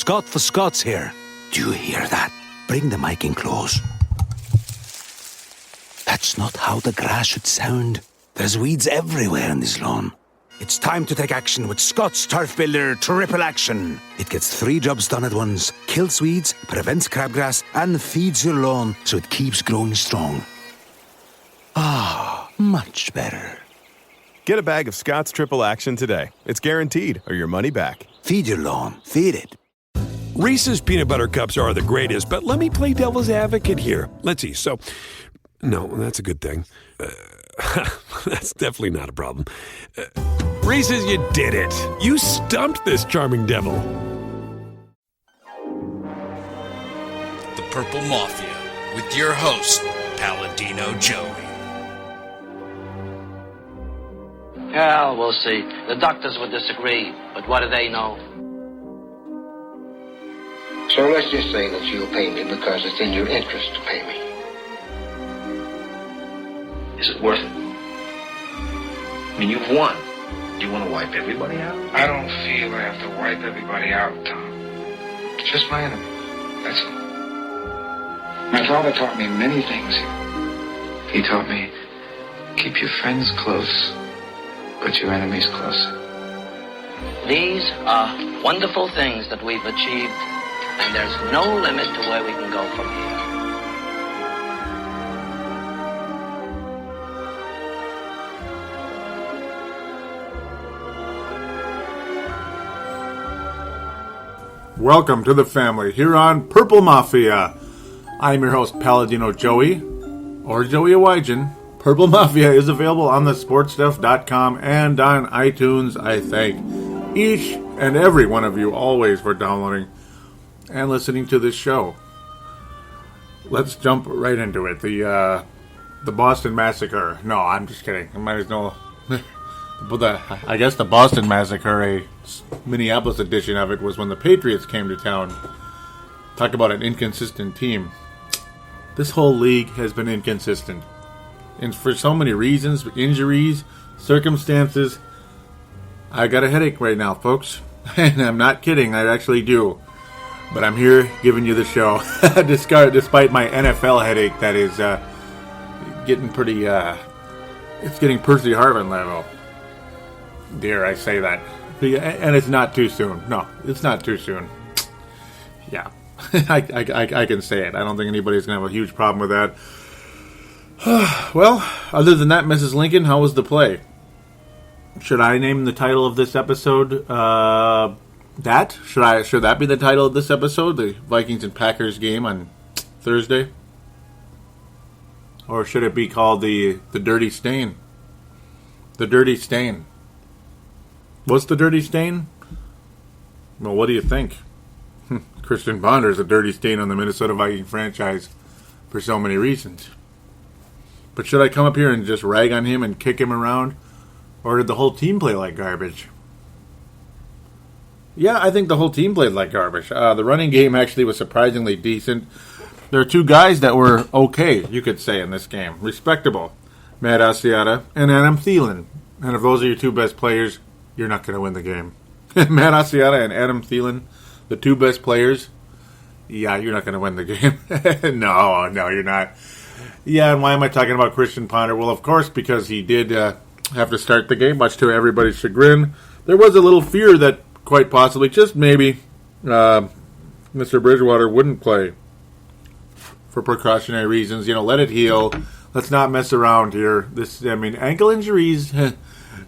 Scott for Scots here. Do you hear that? Bring the mic in close. That's not how the grass should sound. There's weeds everywhere in this lawn. It's time to take action with Scott's Turf Builder Triple Action. It gets 3 jobs done at once. Kills weeds, prevents crabgrass, and feeds your lawn so it keeps growing strong. Ah, much better. Get a bag of Scott's Triple Action today. It's guaranteed, or your money back. Feed your lawn. Feed it. Reese's Peanut Butter Cups are the greatest, but let me play devil's advocate here. Let's see. So, no, that's a good thing. That's definitely not a problem. Reese's, you did it. You stumped this charming devil. The Purple Mafia, with your host, Paladino Joey. Well, we'll see. The doctors would disagree, but what do they know? So let's just say that you'll pay me because it's in your interest to pay me. Is it worth it? I mean, you've won. Do you want to wipe everybody out? I don't feel I have to wipe everybody out, Tom. It's just my enemy. That's all. My father taught me many things. He taught me, keep your friends close, but your enemies closer. These are wonderful things that we've achieved, and there's no limit to where we can go from here. Welcome to the family here on Purple Mafia. I'm your host, Paladino Joey, or Joey Awajan. Purple Mafia is available on the sportstuff.com and on iTunes. I thank each and every one of you always for downloading and listening to this show. Let's jump right into it. The Boston Massacre. No, I'm just kidding. I might as well... I guess the Boston Massacre, a Minneapolis edition of it, was when the Patriots came to town. Talk about an inconsistent team. This whole league has been inconsistent. And for so many reasons, injuries, circumstances. I got a headache right now, folks. And I'm not kidding, I actually do. But I'm here giving you the show. Despite my NFL headache that is getting pretty... it's getting Percy Harvin level. Dare I say that. And it's not too soon. No, it's not too soon. Yeah. I can say it. I don't think anybody's going to have a huge problem with that. Well, other than that, Mrs. Lincoln, how was the play? Should I name the title of this episode that? Should that be the title of this episode? The Vikings and Packers game on Thursday? Or should it be called the Dirty Stain? The Dirty Stain. What's the Dirty Stain? Well, what do you think? Christian Ponder is a dirty stain on the Minnesota Viking franchise for so many reasons. But should I come up here and just rag on him and kick him around? Or did the whole team play like garbage? Yeah, I think the whole team played like garbage. The running game actually was surprisingly decent. There are 2 guys that were okay, you could say, in this game. Respectable. Matt Asiata and Adam Thielen. And if those are your 2 best players, you're not going to win the game. Matt Asiata and Adam Thielen, the 2 best players, yeah, you're not going to win the game. No, you're not. Yeah, and why am I talking about Christian Ponder? Well, of course, because he did have to start the game, much to everybody's chagrin. There was a little fear that quite possibly, just maybe, Mr. Bridgewater wouldn't play for precautionary reasons. Let it heal. Let's not mess around here. Ankle injuries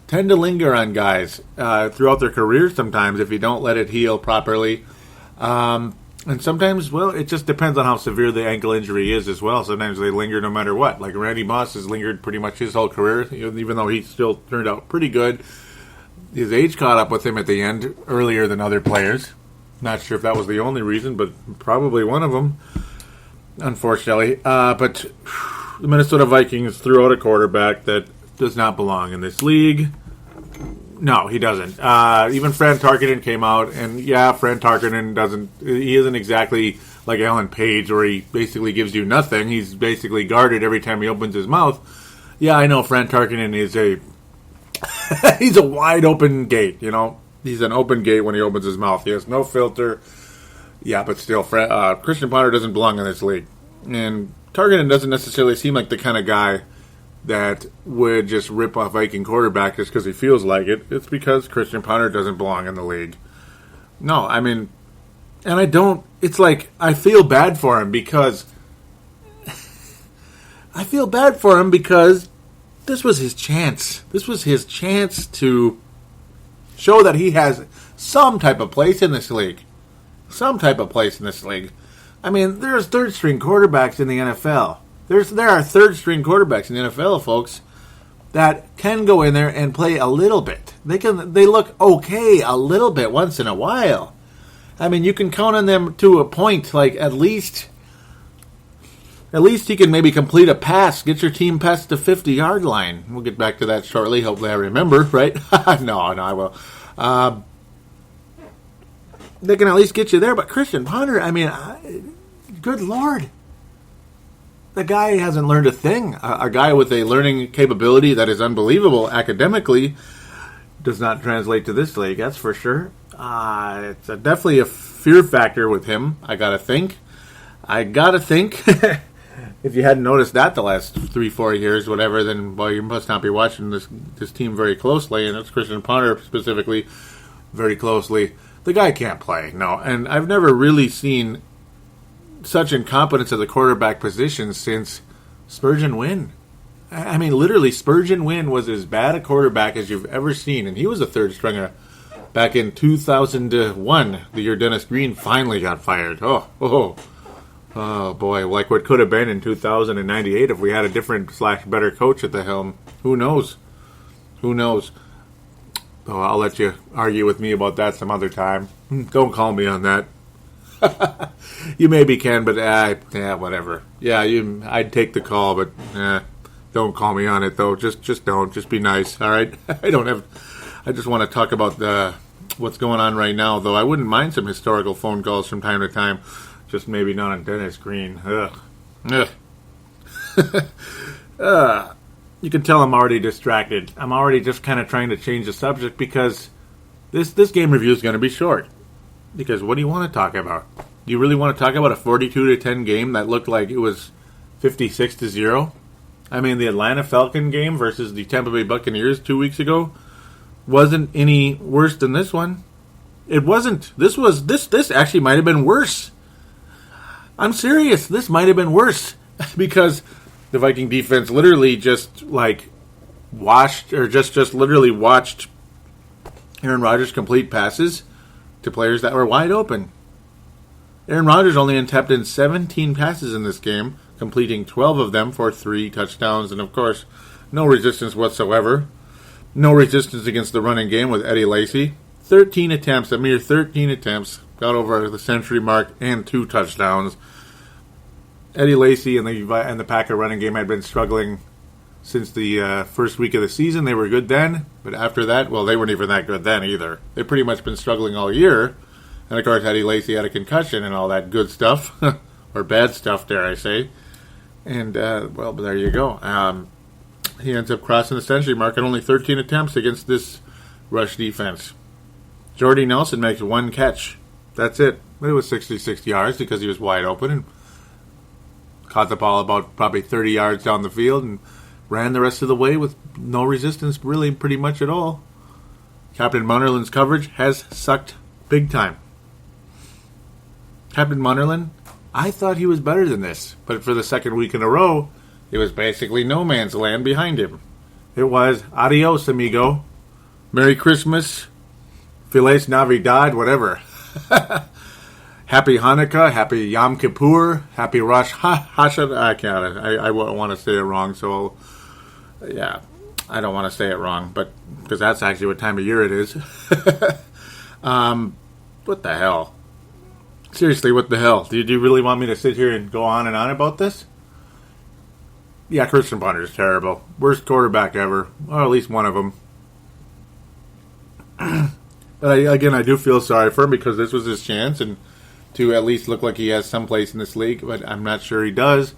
tend to linger on guys throughout their careers sometimes if you don't let it heal properly. And sometimes, well, it just depends on how severe the ankle injury is as well. Sometimes they linger no matter what. Like Randy Moss has lingered pretty much his whole career, even though he still turned out pretty good. His age caught up with him at the end earlier than other players. Not sure if that was the only reason, but probably one of them, unfortunately. But the Minnesota Vikings threw out a quarterback that does not belong in this league. No, he doesn't. Even Fran Tarkenton came out, and yeah, Fran Tarkenton isn't exactly like Alan Page, where he basically gives you nothing. He's basically guarded every time he opens his mouth. Yeah, I know Fran Tarkenton is he's a wide open gate, He's an open gate when he opens his mouth. He has no filter. Yeah, but still, Christian Ponder doesn't belong in this league. And Targeton doesn't necessarily seem like the kind of guy that would just rip off Viking quarterback just because he feels like it. It's because Christian Ponder doesn't belong in the league. No, I mean, and I don't, it's like, I feel bad for him because this was his chance. This was his chance to show that he has some type of place in this league. Some type of place in this league. I mean, there's third-string quarterbacks in the NFL. There are third-string quarterbacks in the NFL, folks, that can go in there and play a little bit. They look okay a little bit once in a while. I mean, you can count on them to a point, like at least he can maybe complete a pass, get your team past the 50-yard line. We'll get back to that shortly. Hopefully I remember, right? No, I will. They can at least get you there. But Christian Ponder, I mean, good Lord. The guy hasn't learned a thing. A guy with a learning capability that is unbelievable academically does not translate to this league, that's for sure. It's definitely a fear factor with him, I gotta think. If you hadn't noticed that the last 3-4 years, whatever, then, well, you must not be watching this team very closely, and it's Christian Ponder specifically very closely. The guy can't play, no. And I've never really seen such incompetence at the quarterback position since Spurgeon Wynn. I mean, literally, Spurgeon Wynn was as bad a quarterback as you've ever seen, and he was a third stringer back in 2001, the year Dennis Green finally got fired. Oh boy, like what could have been in 2098 if we had a different / better coach at the helm. Who knows? Oh, I'll let you argue with me about that some other time. Don't call me on that. You maybe can, but whatever. Yeah, I'd take the call, but don't call me on it though. Just don't. Just be nice. All right. I just want to talk about what's going on right now, though. I wouldn't mind some historical phone calls from time to time. Just maybe not on Dennis Green. Ugh. You can tell I'm already distracted. I'm already just kind of trying to change the subject because this game review is going to be short. Because what do you want to talk about? Do you really want to talk about a 42-10 game that looked like it was 56-0? I mean, the Atlanta Falcon game versus the Tampa Bay Buccaneers 2 weeks ago wasn't any worse than this one. It wasn't. This actually might have been worse. I'm serious. This might have been worse because the Viking defense literally just watched Aaron Rodgers complete passes to players that were wide open. Aaron Rodgers only attempted 17 passes in this game, completing 12 of them for 3 touchdowns, and of course, no resistance whatsoever. No resistance against the running game with Eddie Lacy. 13 attempts, a mere 13 attempts, got over the century mark and 2 touchdowns. Eddie Lacy and the Packer running game had been struggling since the first week of the season. They were good then, but after that, well, they weren't even that good then either. They've pretty much been struggling all year. And of course, Eddie Lacy had a concussion and all that good stuff, or bad stuff, dare I say. And, well, there you go. He ends up crossing the century mark at only 13 attempts against this rush defense. Jordy Nelson makes 1 catch. That's it. But it was 66 yards because he was wide open and caught the ball about probably 30 yards down the field and ran the rest of the way with no resistance really pretty much at all. Captain Munnerlin's coverage has sucked big time. Captain Munnerlin, I thought he was better than this, but for the second week in a row, it was basically no man's land behind him. It was adios, amigo. Merry Christmas. Feliz Navidad, whatever. Happy Hanukkah, Happy Yom Kippur, Happy Rosh Hashanah. I can't. I want to say it wrong, so yeah, I don't want to say it wrong, but because that's actually what time of year it is. What the hell? Seriously, what the hell? Do you really want me to sit here and go on and on about this? Yeah, Christian Ponder is terrible. Worst quarterback ever, or at least one of them. But I do feel sorry for him because this was his chance and to at least look like he has some place in this league, but I'm not sure he does.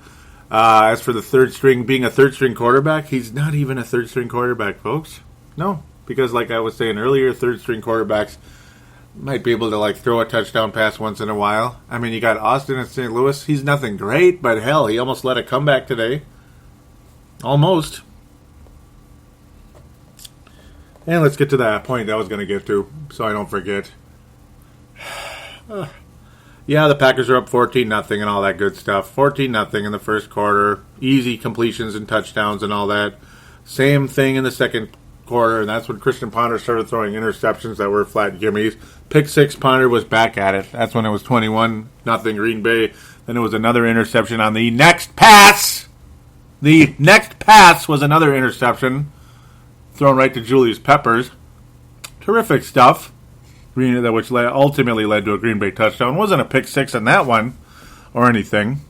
As for being a third string quarterback, he's not even a third string quarterback, folks. No, because like I was saying earlier, third string quarterbacks, might be able to throw a touchdown pass once in a while. I mean, you got Austin in St. Louis. He's nothing great, but hell, he almost led a comeback today. Almost. And let's get to that point I was going to get to, so I don't forget. Yeah, the Packers are up 14-0 and all that good stuff. 14-0 in the first quarter. Easy completions and touchdowns and all that. Same thing in the second quarter, and that's when Christian Ponder started throwing interceptions that were flat gimmies. Pick six, Ponder was back at it. That's when it was 21-0 Green Bay. Then it was another interception on the next pass. The next pass was another interception thrown right to Julius Peppers. Terrific stuff. Which ultimately led to a Green Bay touchdown. Wasn't a pick six in that one or anything.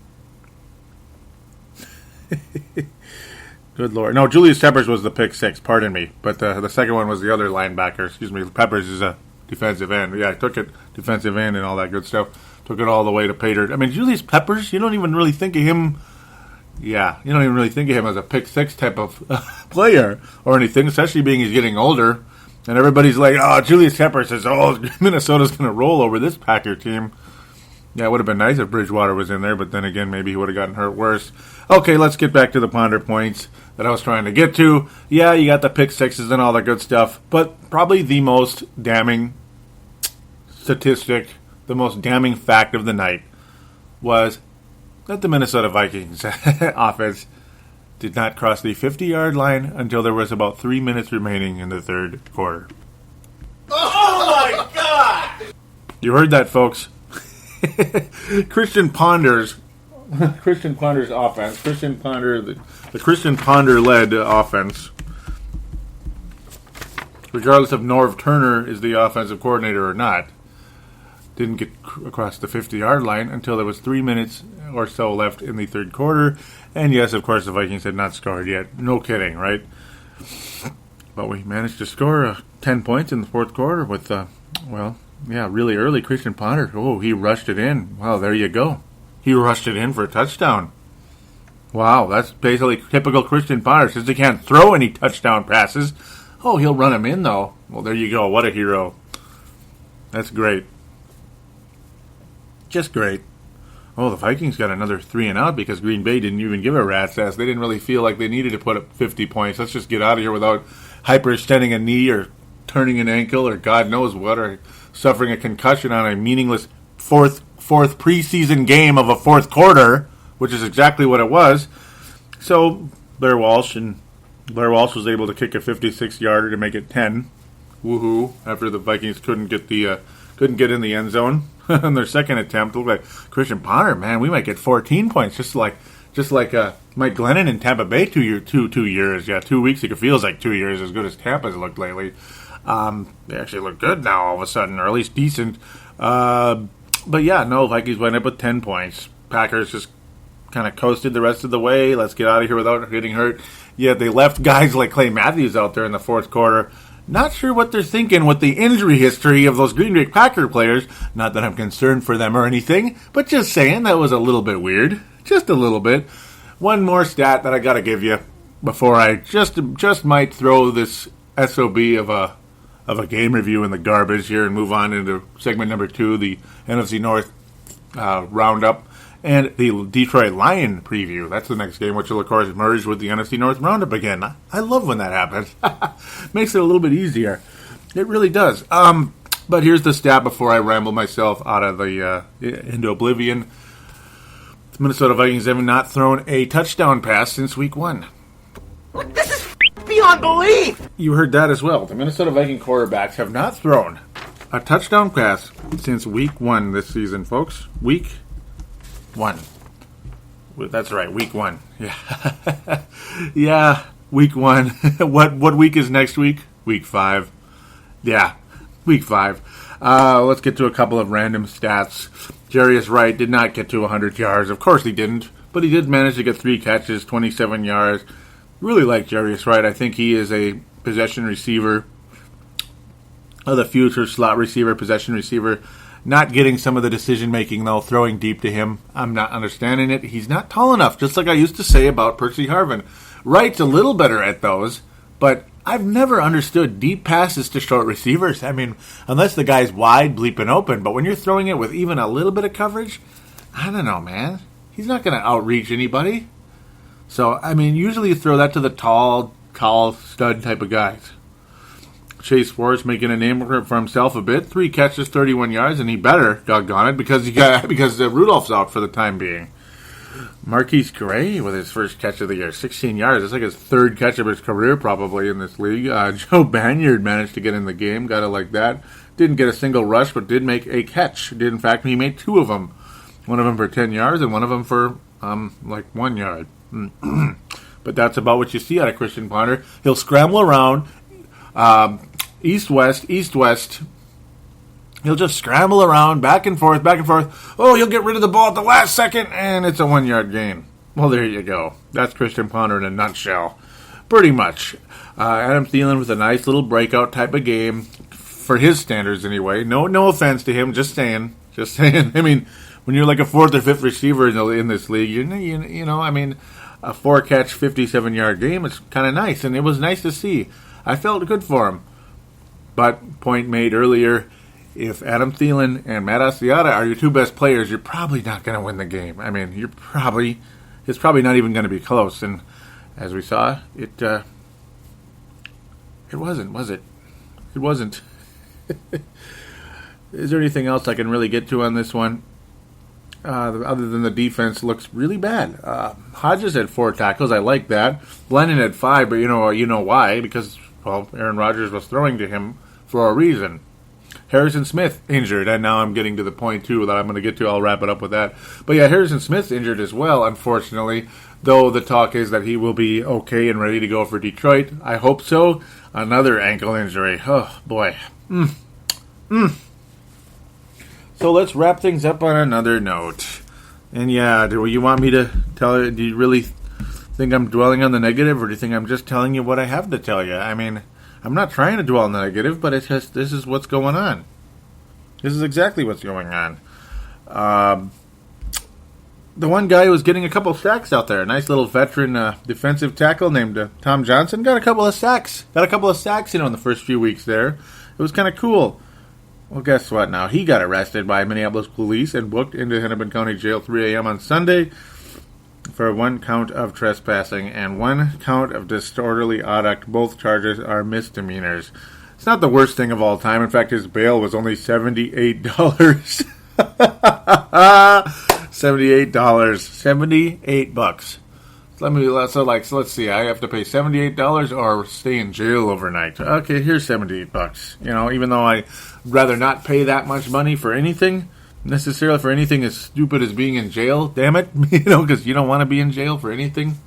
Good Lord. No, Julius Peppers was the pick six, pardon me. But the second one was the other linebacker. Excuse me, Peppers is a defensive end. Yeah, I took it, defensive end and all that good stuff. Took it all the way to Pater. I mean, Julius Peppers, you don't even really think of him... Yeah, you don't even really think of him as a pick six type of player or anything, especially being he's getting older. And everybody's like, oh, Julius Peppers says, oh, Minnesota's going to roll over this Packer team. Yeah, it would have been nice if Bridgewater was in there, but then again, maybe he would have gotten hurt worse. Okay, let's get back to the Ponder points that I was trying to get to. Yeah, you got the pick sixes and all that good stuff, but probably the most damning statistic, the most damning fact of the night was that the Minnesota Vikings offense did not cross the 50-yard line until there was about 3 minutes remaining in the third quarter. Oh, my God! You heard that, folks. Christian Ponder's offense, the Christian Ponder-led offense, regardless if Norv Turner is the offensive coordinator or not, didn't get across the 50-yard line until there was 3 minutes or so left in the third quarter. And yes, of course, the Vikings had not scored yet. No kidding, right? But we managed to score 10 points in the fourth quarter with, really early Christian Ponder. Oh, he rushed it in. Wow, there you go. He rushed it in for a touchdown. Wow, that's basically typical Christian Ponder. Since he can't throw any touchdown passes, oh, he'll run him in, though. Well, there you go. What a hero. That's great. Just great. Oh, the Vikings got another 3-and-out because Green Bay didn't even give a rat's ass. They didn't really feel like they needed to put up 50 points. Let's just get out of here without hyperextending a knee or turning an ankle or God knows what, or suffering a concussion on a meaningless fourth preseason game of a fourth quarter, which is exactly what it was. So Blair Walsh was able to kick a 56-yarder to make it 10. Woohoo! After the Vikings couldn't get in the end zone on their second attempt. Looked like Christian Ponder, man, we might get 14 points, just like Mike Glennon in Tampa Bay 2 years. Yeah, 2 weeks. It feels like 2 years, as good as Tampa's looked lately. They actually look good now all of a sudden, or at least decent. But yeah, no, Vikings went up with 10 points. Packers just kind of coasted the rest of the way. Let's get out of here without getting hurt. Yeah, they left guys like Clay Matthews out there in the fourth quarter. Not sure what they're thinking with the injury history of those Green Bay Packer players. Not that I'm concerned for them or anything, but just saying that was a little bit weird. Just a little bit. One more stat that I got to give you before I just might throw this SOB of a game review in the garbage here and move on into segment number 2, the NFC North roundup. And the Detroit Lion preview. That's the next game, which will, of course, merge with the NFC North Roundup again. I love when that happens. Makes it a little bit easier. It really does. But here's the stat before I ramble myself out of the into oblivion. The Minnesota Vikings have not thrown a touchdown pass since week 1. This is beyond belief! You heard that as well. The Minnesota Viking quarterbacks have not thrown a touchdown pass since week 1 this season, folks. Week 1. That's right, week 1. Yeah. Yeah, week 1. What week is next week? Week 5. Yeah, week 5. Let's get to a couple of random stats. Jarius Wright did not get to 100 yards. Of course he didn't, but he did manage to get 3 catches, 27 yards. Really like Jarius Wright. I think he is a possession receiver, the future slot receiver, possession receiver. Not getting some of the decision-making, though, throwing deep to him. I'm not understanding it. He's not tall enough, just like I used to say about Percy Harvin. Wright's a little better at those, but I've never understood deep passes to short receivers. I mean, unless the guy's wide, bleeping open. But when you're throwing it with even a little bit of coverage, I don't know, man. He's not going to outreach anybody. So, I mean, usually you throw that to the tall stud type of guys. Chase Forrest making a name for himself a bit. 3 catches, 31 yards, and he better, doggone it, because Rudolph's out for the time being. Marquise Gray with his first catch of the year, 16 yards. It's like his 3rd catch of his career probably in this league. Joe Banyard managed to get in the game. Got it like that. Didn't get a single rush, but did make a catch. Did, in fact, he made 2 of them. One of them for 10 yards and one of them for, 1 yard. But that's about what you see out of Christian Ponder. He'll scramble around, east-west. He'll just scramble around, back and forth. Oh, he'll get rid of the ball at the last second, and it's a 1-yard gain. Well, there you go. That's Christian Ponder in a nutshell. Pretty much. Adam Thielen with a nice little breakout type of game, for his standards anyway. No offense to him, just saying. I mean, when you're like a 4th or 5th receiver in this league, you know, I mean, a 4-catch, 57-yard game, it's kind of nice, and it was nice to see. I felt good for him. But, point made earlier, if Adam Thielen and Matt Asiata are your 2 best players, you're probably not going to win the game. I mean, it's probably not even going to be close. And as we saw, it wasn't, was it? It wasn't. Is there anything else I can really get to on this one? Other than the defense looks really bad. Hodges had 4 tackles. I like that. Lennon had 5, but you know why? Because, well, Aaron Rodgers was throwing to him for a reason. Harrison Smith injured, and now I'm getting to the point, too, that I'm going to get to. I'll wrap it up with that. But yeah, Harrison Smith's injured as well, unfortunately, though the talk is that he will be okay and ready to go for Detroit. I hope so. Another ankle injury. Oh, boy. So let's wrap things up on another note. And yeah, do you want me to tell you, do you really think I'm dwelling on the negative, or do you think I'm just telling you what I have to tell you? I mean, I'm not trying to dwell on the negative, but it's just, this is what's going on. This is exactly what's going on. The one guy who was getting a couple of sacks out there, a nice little veteran defensive tackle named Tom Johnson, got a couple of sacks. In the first few weeks there. It was kind of cool. Well, guess what now? He got arrested by Minneapolis police and booked into Hennepin County Jail 3 a.m. on Sunday for 1 count of trespassing and 1 count of disorderly conduct. Both charges are misdemeanors. It's not the worst thing of all time. In fact, his bail was only $78. $78. So let's see. I have to pay $78 or stay in jail overnight. Okay, here's $78. You know, even though I'd rather not pay that much money for anything, necessarily for anything as stupid as being in jail. Damn it, because you don't want to be in jail for anything.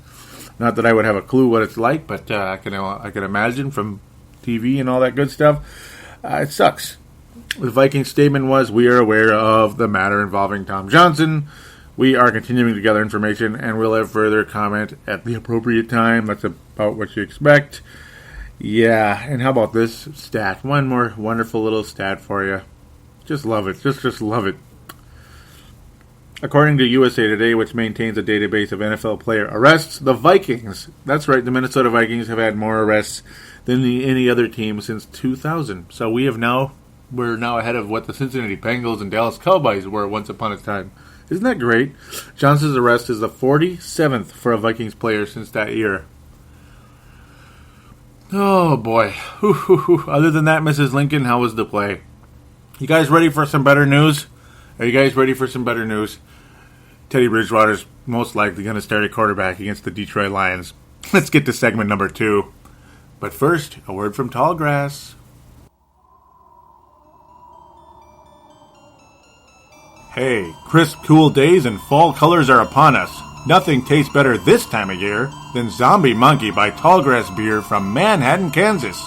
Not that I would have a clue what it's like, but I can imagine from TV and all that good stuff. It sucks. The Viking statement was, "We are aware of the matter involving Tom Johnson. We are continuing to gather information and will have further comment at the appropriate time." That's about what you expect. Yeah, and how about this stat? One more wonderful little stat for you. Just love it. Just love it. According to USA Today, which maintains a database of NFL player arrests, the Vikings, that's right, the Minnesota Vikings have had more arrests than any other team since 2000. So we're now ahead of what the Cincinnati Bengals and Dallas Cowboys were once upon a time. Isn't that great? Johnson's arrest is the 47th for a Vikings player since that year. Oh, boy. Other than that, Mrs. Lincoln, how was the play? You guys ready for some better news? Are you guys ready for some better news? Teddy Bridgewater's most likely going to start a quarterback against the Detroit Lions. Let's get to segment number 2. But first, a word from Tallgrass. Hey, crisp, cool days and fall colors are upon us. Nothing tastes better this time of year than Zombie Monkey by Tallgrass Beer from Manhattan, Kansas.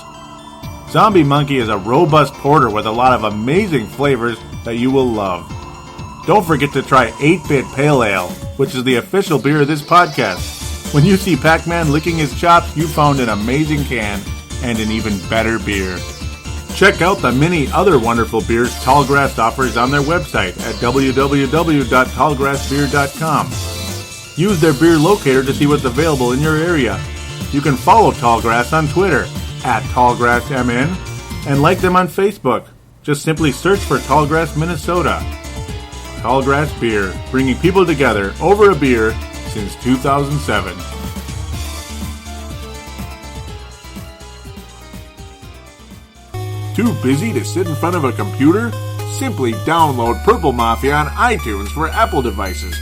Zombie Monkey is a robust porter with a lot of amazing flavors that you will love. Don't forget to try 8-Bit Pale Ale, which is the official beer of this podcast. When you see Pac-Man licking his chops, you found an amazing can and an even better beer. Check out the many other wonderful beers Tallgrass offers on their website at www.tallgrassbeer.com. Use their beer locator to see what's available in your area. You can follow Tallgrass on Twitter at TallgrassMN, and like them on Facebook. Just simply search for Tallgrass, Minnesota. Tallgrass Beer, bringing people together over a beer since 2007. Too busy to sit in front of a computer? Simply download Purple Mafia on iTunes for Apple devices.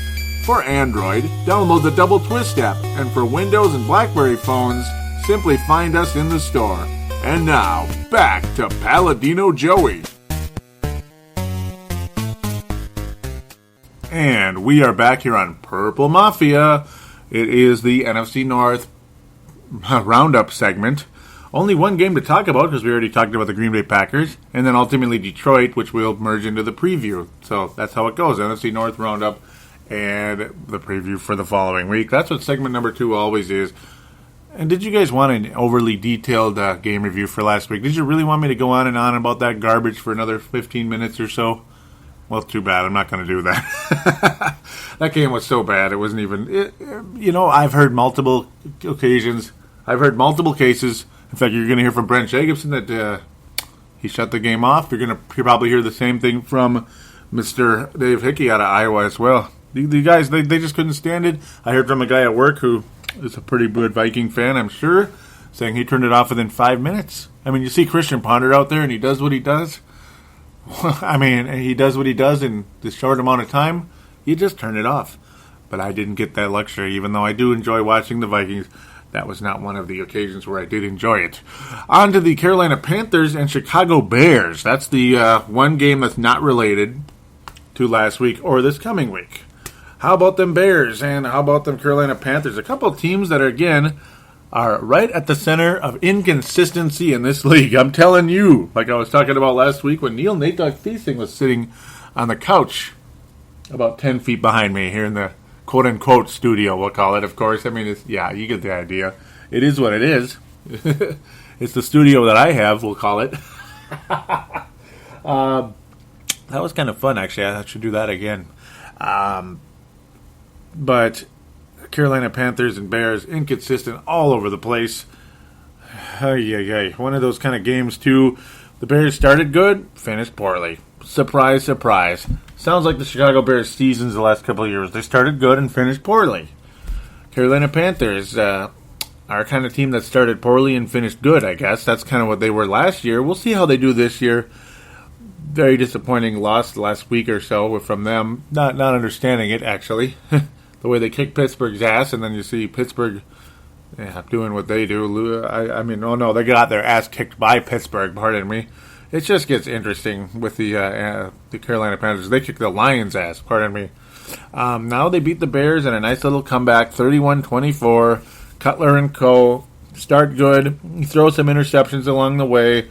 For Android, download the Double Twist app, and for Windows and BlackBerry phones, simply find us in the store. And now, back to Paladino Joey. And we are back here on Purple Mafia. It is the NFC North roundup segment. Only one game to talk about because we already talked about the Green Bay Packers, and then ultimately Detroit, which we'll merge into the preview. So that's how it goes. NFC North roundup and the preview for the following week. That's what segment number 2 always is. And did you guys want an overly detailed game review for last week? Did you really want me to go on and on about that garbage for another 15 minutes or so? Well, too bad. I'm not going to do that. That game was so bad. It wasn't even... I've heard multiple occasions. I've heard multiple cases. In fact, you're going to hear from Brent Jacobson that he shut the game off. You're probably hear the same thing from Mr. Dave Hickey out of Iowa as well. The guys, they just couldn't stand it. I heard from a guy at work who is a pretty good Viking fan, I'm sure, saying he turned it off within 5 minutes. I mean, you see Christian Ponder out there, and he does what he does. I mean, he does what he does in this short amount of time. You just turn it off. But I didn't get that luxury, even though I do enjoy watching the Vikings. That was not one of the occasions where I did enjoy it. On to the Carolina Panthers and Chicago Bears. That's the one game that's not related to last week or this coming week. How about them Bears and how about them Carolina Panthers? A couple of teams that, are right at the center of inconsistency in this league. I'm telling you, like I was talking about last week when Neil Nate Dogg Thiesing was sitting on the couch about 10 feet behind me here in the quote-unquote studio, we'll call it, of course. I mean, you get the idea. It is what it is. It's the studio that I have, we'll call it. That was kind of fun, actually. I should do that again. But Carolina Panthers and Bears, inconsistent all over the place. One of those kind of games, too. The Bears started good, finished poorly. Surprise, surprise. Sounds like the Chicago Bears seasons the last couple of years. They started good and finished poorly. Carolina Panthers are kind of team that started poorly and finished good, I guess. That's kind of what they were last year. We'll see how they do this year. Very disappointing loss last week or so from them. Not understanding it, actually. The way they kicked Pittsburgh's ass, and then you see Pittsburgh doing what they do. They got their ass kicked by Pittsburgh, pardon me. It just gets interesting with the Carolina Panthers. They kicked the Lions' ass, pardon me. Now they beat the Bears in a nice little comeback, 31-24. Cutler and co. start good. Throw some interceptions along the way.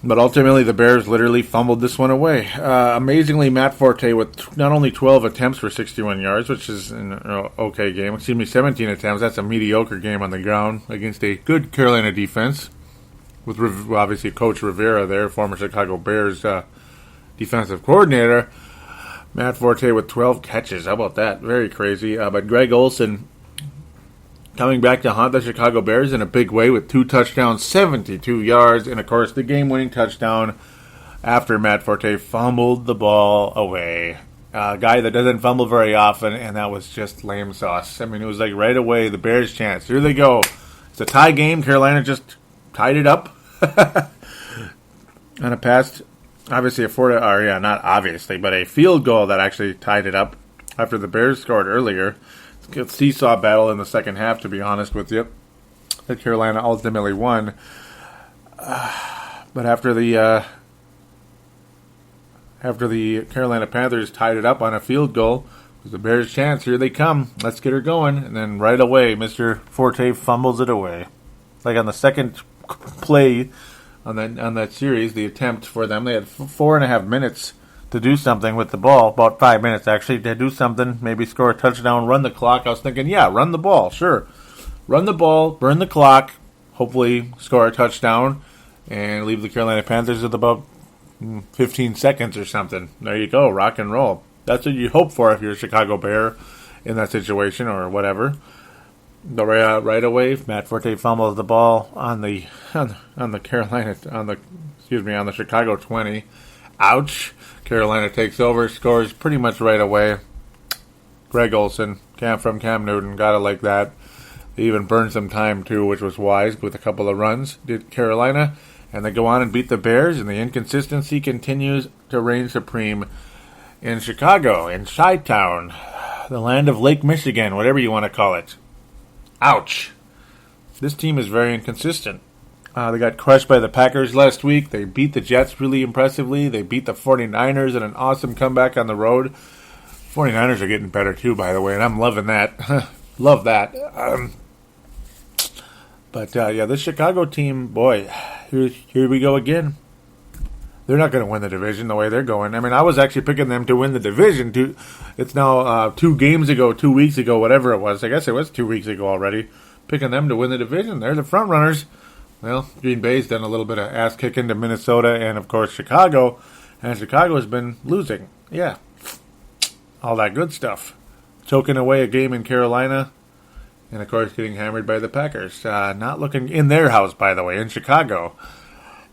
But ultimately, the Bears literally fumbled this one away. Amazingly, Matt Forte with not only 12 attempts for 61 yards, which is an okay game. 17 attempts. That's a mediocre game on the ground against a good Carolina defense. With obviously Coach Rivera there, former Chicago Bears defensive coordinator. Matt Forte with 12 catches. How about that? Very crazy. But Greg Olsen coming back to haunt the Chicago Bears in a big way with 2 touchdowns, 72 yards, and, of course, the game-winning touchdown after Matt Forte fumbled the ball away. A guy that doesn't fumble very often, and that was just lame sauce. I mean, it was like right away, the Bears' chance. Here they go. It's a tie game. Carolina just tied it up on a pass. Obviously, not obviously, but a field goal that actually tied it up after the Bears scored earlier. A seesaw battle in the second half, to be honest with you, that Carolina ultimately won. But after the Carolina Panthers tied it up on a field goal, it was the Bears' chance. Here they come. Let's get her going. And then right away, Mr. Forte fumbles it away. Like on the second play on that series, the attempt for them, they had 4.5 minutes to do something with the ball, about 5 minutes actually, to do something, maybe score a touchdown, run the clock. I was thinking, run the ball, sure. Run the ball, burn the clock, hopefully score a touchdown, and leave the Carolina Panthers with about 15 seconds or something. There you go, rock and roll. That's what you hope for if you're a Chicago Bear in that situation or whatever. right away. Matt Forte fumbles the ball on the Chicago 20. Ouch. Carolina takes over, scores pretty much right away. Greg Olson, from Cam Newton, got it like that. They even burned some time too, which was wise with a couple of runs. Did Carolina, and they go on and beat the Bears, and the inconsistency continues to reign supreme in Chicago, in Chi-Town, the land of Lake Michigan, whatever you want to call it. Ouch. This team is very inconsistent. They got crushed by the Packers last week. They beat the Jets really impressively. They beat the 49ers in an awesome comeback on the road. 49ers are getting better too, by the way, and I'm loving that. Love that. But this Chicago team, boy, here we go again. They're not going to win the division the way they're going. I mean, I was actually picking them to win the division. It's now 2 weeks ago, whatever it was. I guess it was 2 weeks ago already. Picking them to win the division. They're the front runners. Well, Green Bay's done a little bit of ass kicking to Minnesota and, of course, Chicago. And Chicago's been losing. Yeah. All that good stuff. Choking away a game in Carolina. And, of course, getting hammered by the Packers. Not looking in their house, by the way, in Chicago.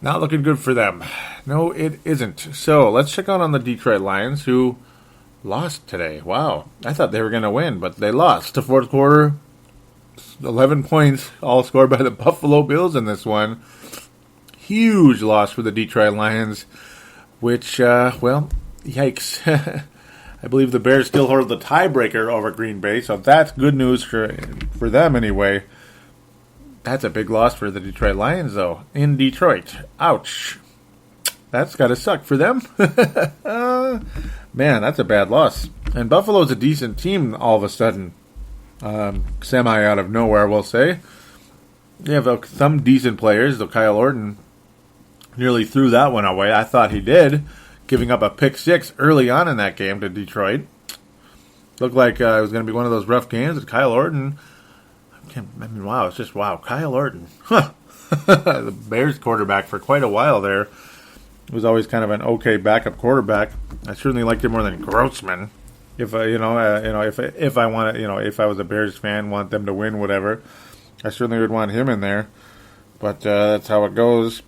Not looking good for them. No, it isn't. So, let's check out on the Detroit Lions, who lost today. Wow. I thought they were going to win, but they lost. The fourth quarter, 11 points, all scored by the Buffalo Bills in this one. Huge loss for the Detroit Lions, which, yikes. I believe the Bears still hold the tiebreaker over Green Bay, so that's good news for them anyway. That's a big loss for the Detroit Lions, though, in Detroit. Ouch. That's got to suck for them. Man, that's a bad loss. And Buffalo's a decent team all of a sudden. Semi out of nowhere, we'll say. They have some decent players, though Kyle Orton nearly threw that one away. I thought he did, giving up a pick 6 early on in that game to Detroit. Looked like it was going to be one of those rough games. And Kyle Orton, it's just wow. Kyle Orton, the Bears quarterback for quite a while there, was always kind of an okay backup quarterback. I certainly liked him more than Grossman. If I was a Bears fan, want them to win, whatever, I certainly would want him in there. But that's how it goes.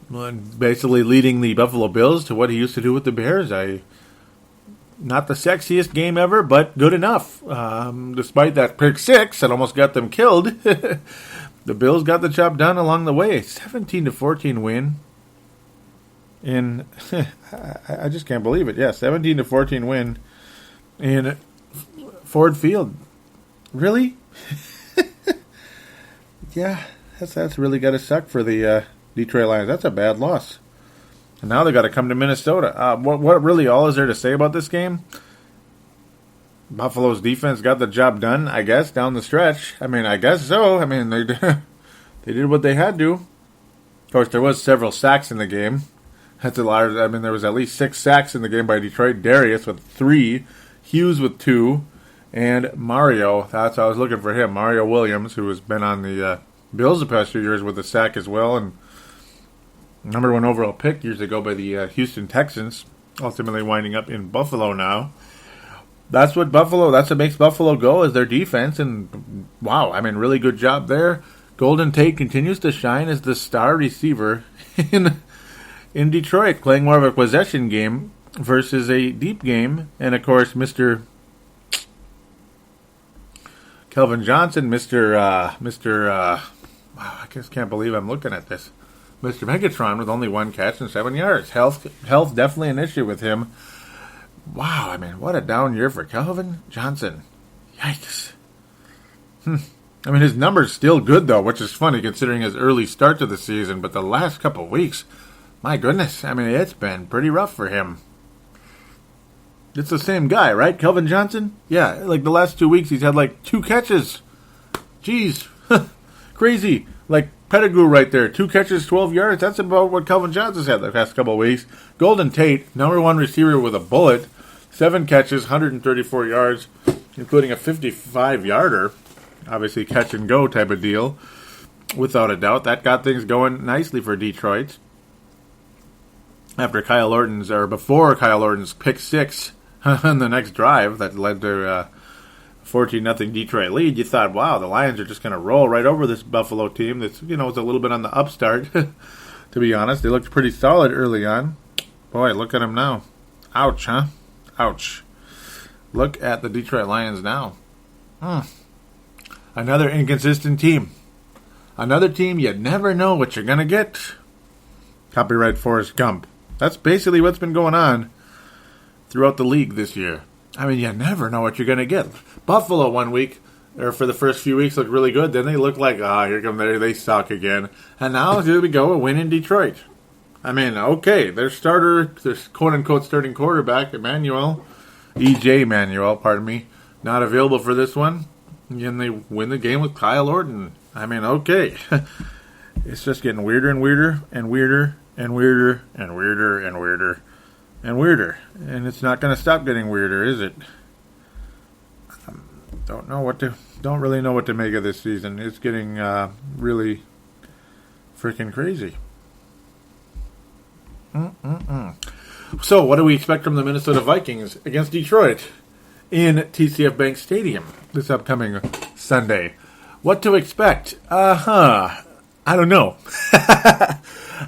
Basically leading the Buffalo Bills to what he used to do with the Bears. Not the sexiest game ever, but good enough. Despite that pick 6 that almost got them killed, the Bills got the job done along the way. 17-14 win. I just can't believe it. Yeah, 17-14 win in Ford Field. Really? Yeah, that's really got to suck for the Detroit Lions. That's a bad loss. And now they got to come to Minnesota. What really all is there to say about this game? Buffalo's defense got the job done, I guess, down the stretch. I guess so. They did what they had to. Of course, there was several sacks in the game. That's a lot. There was at least 6 sacks in the game by Detroit. Darius with 3, Hughes with 2, and Mario. That's how I was looking for him. Mario Williams, who has been on the Bills the past few years with a sack as well, and number 1 overall pick years ago by the Houston Texans, ultimately winding up in Buffalo now. That's what makes Buffalo go, is their defense, and wow, really good job there. Golden Tate continues to shine as the star receiver in Detroit, playing more of a possession game versus a deep game. And, of course, Mr. Kelvin Johnson, I just can't believe I'm looking at this. Mr. Megatron with only 1 catch and 7 yards. Health definitely an issue with him. Wow, what a down year for Kelvin Johnson. Yikes. His number's still good, though, which is funny considering his early start to the season. But the last couple of weeks, my goodness, it's been pretty rough for him. It's the same guy, right? Kelvin Johnson? Yeah, like the last 2 weeks, he's had 2 catches. Jeez. Crazy. Pettigrew right there. 2 catches, 12 yards. That's about what Kelvin Johnson's had the past couple of weeks. Golden Tate, number 1 receiver with a bullet. 7 catches, 134 yards, including a 55-yarder. Obviously, catch and go type of deal. Without a doubt. That got things going nicely for Detroit. Before Kyle Orton's pick 6 on the next drive that led to 14-0 Detroit lead, you thought, wow, the Lions are just going to roll right over this Buffalo team that's, was a little bit on the upstart. To be honest, they looked pretty solid early on. Boy, look at them now. Ouch, huh? Ouch. Look at the Detroit Lions now. Another inconsistent team. Another team you never know what you're going to get. Copyright Forrest Gump. That's basically what's been going on throughout the league this year. I mean, you never know what you're going to get. Buffalo one week, or for the first few weeks, looked really good. Then they looked like, here come they suck again. And now, here we go, a win in Detroit. I mean, okay, their quote-unquote starting quarterback, E.J. Manuel, not available for this one. And they win the game with Kyle Orton. I mean, okay. It's just getting weirder and weirder and weirder and weirder and weirder and weirder and weirder. And it's not going to stop getting weirder, is it? Don't really know what to make of this season. It's getting really freaking crazy. So, what do we expect from the Minnesota Vikings against Detroit in TCF Bank Stadium this upcoming Sunday? What to expect? I don't know.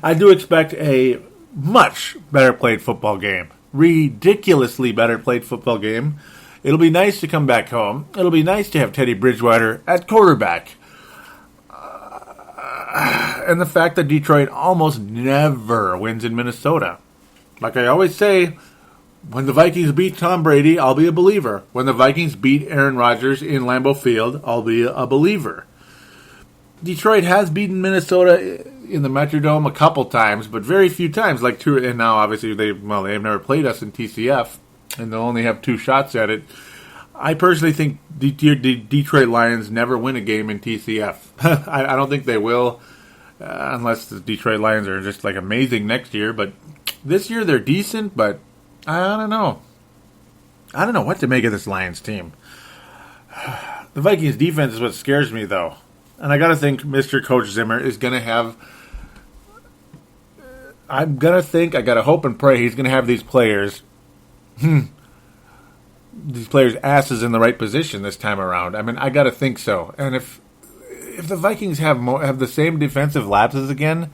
I do expect a much better played football game. Ridiculously better played football game. It'll be nice to come back home. It'll be nice to have Teddy Bridgewater at quarterback. And the fact that Detroit almost never wins in Minnesota. Like I always say, when the Vikings beat Tom Brady, I'll be a believer. When the Vikings beat Aaron Rodgers in Lambeau Field, I'll be a believer. Detroit has beaten Minnesota in the Metrodome a couple times, but very few times. Like two, and now obviously they've never played us in TCF, and they'll only have 2 shots at it. I personally think the Detroit Lions never win a game in TCF. I don't think they will, unless the Detroit Lions are just like amazing next year. But this year they're decent, but I don't know. I don't know what to make of this Lions team. The Vikings defense is what scares me, though. And I got to think Mr. Coach Zimmer is going to have... I got to hope and pray he's going to have these players... these players' asses in the right position this time around. I mean, I got to think so. And if the Vikings have the same defensive lapses again,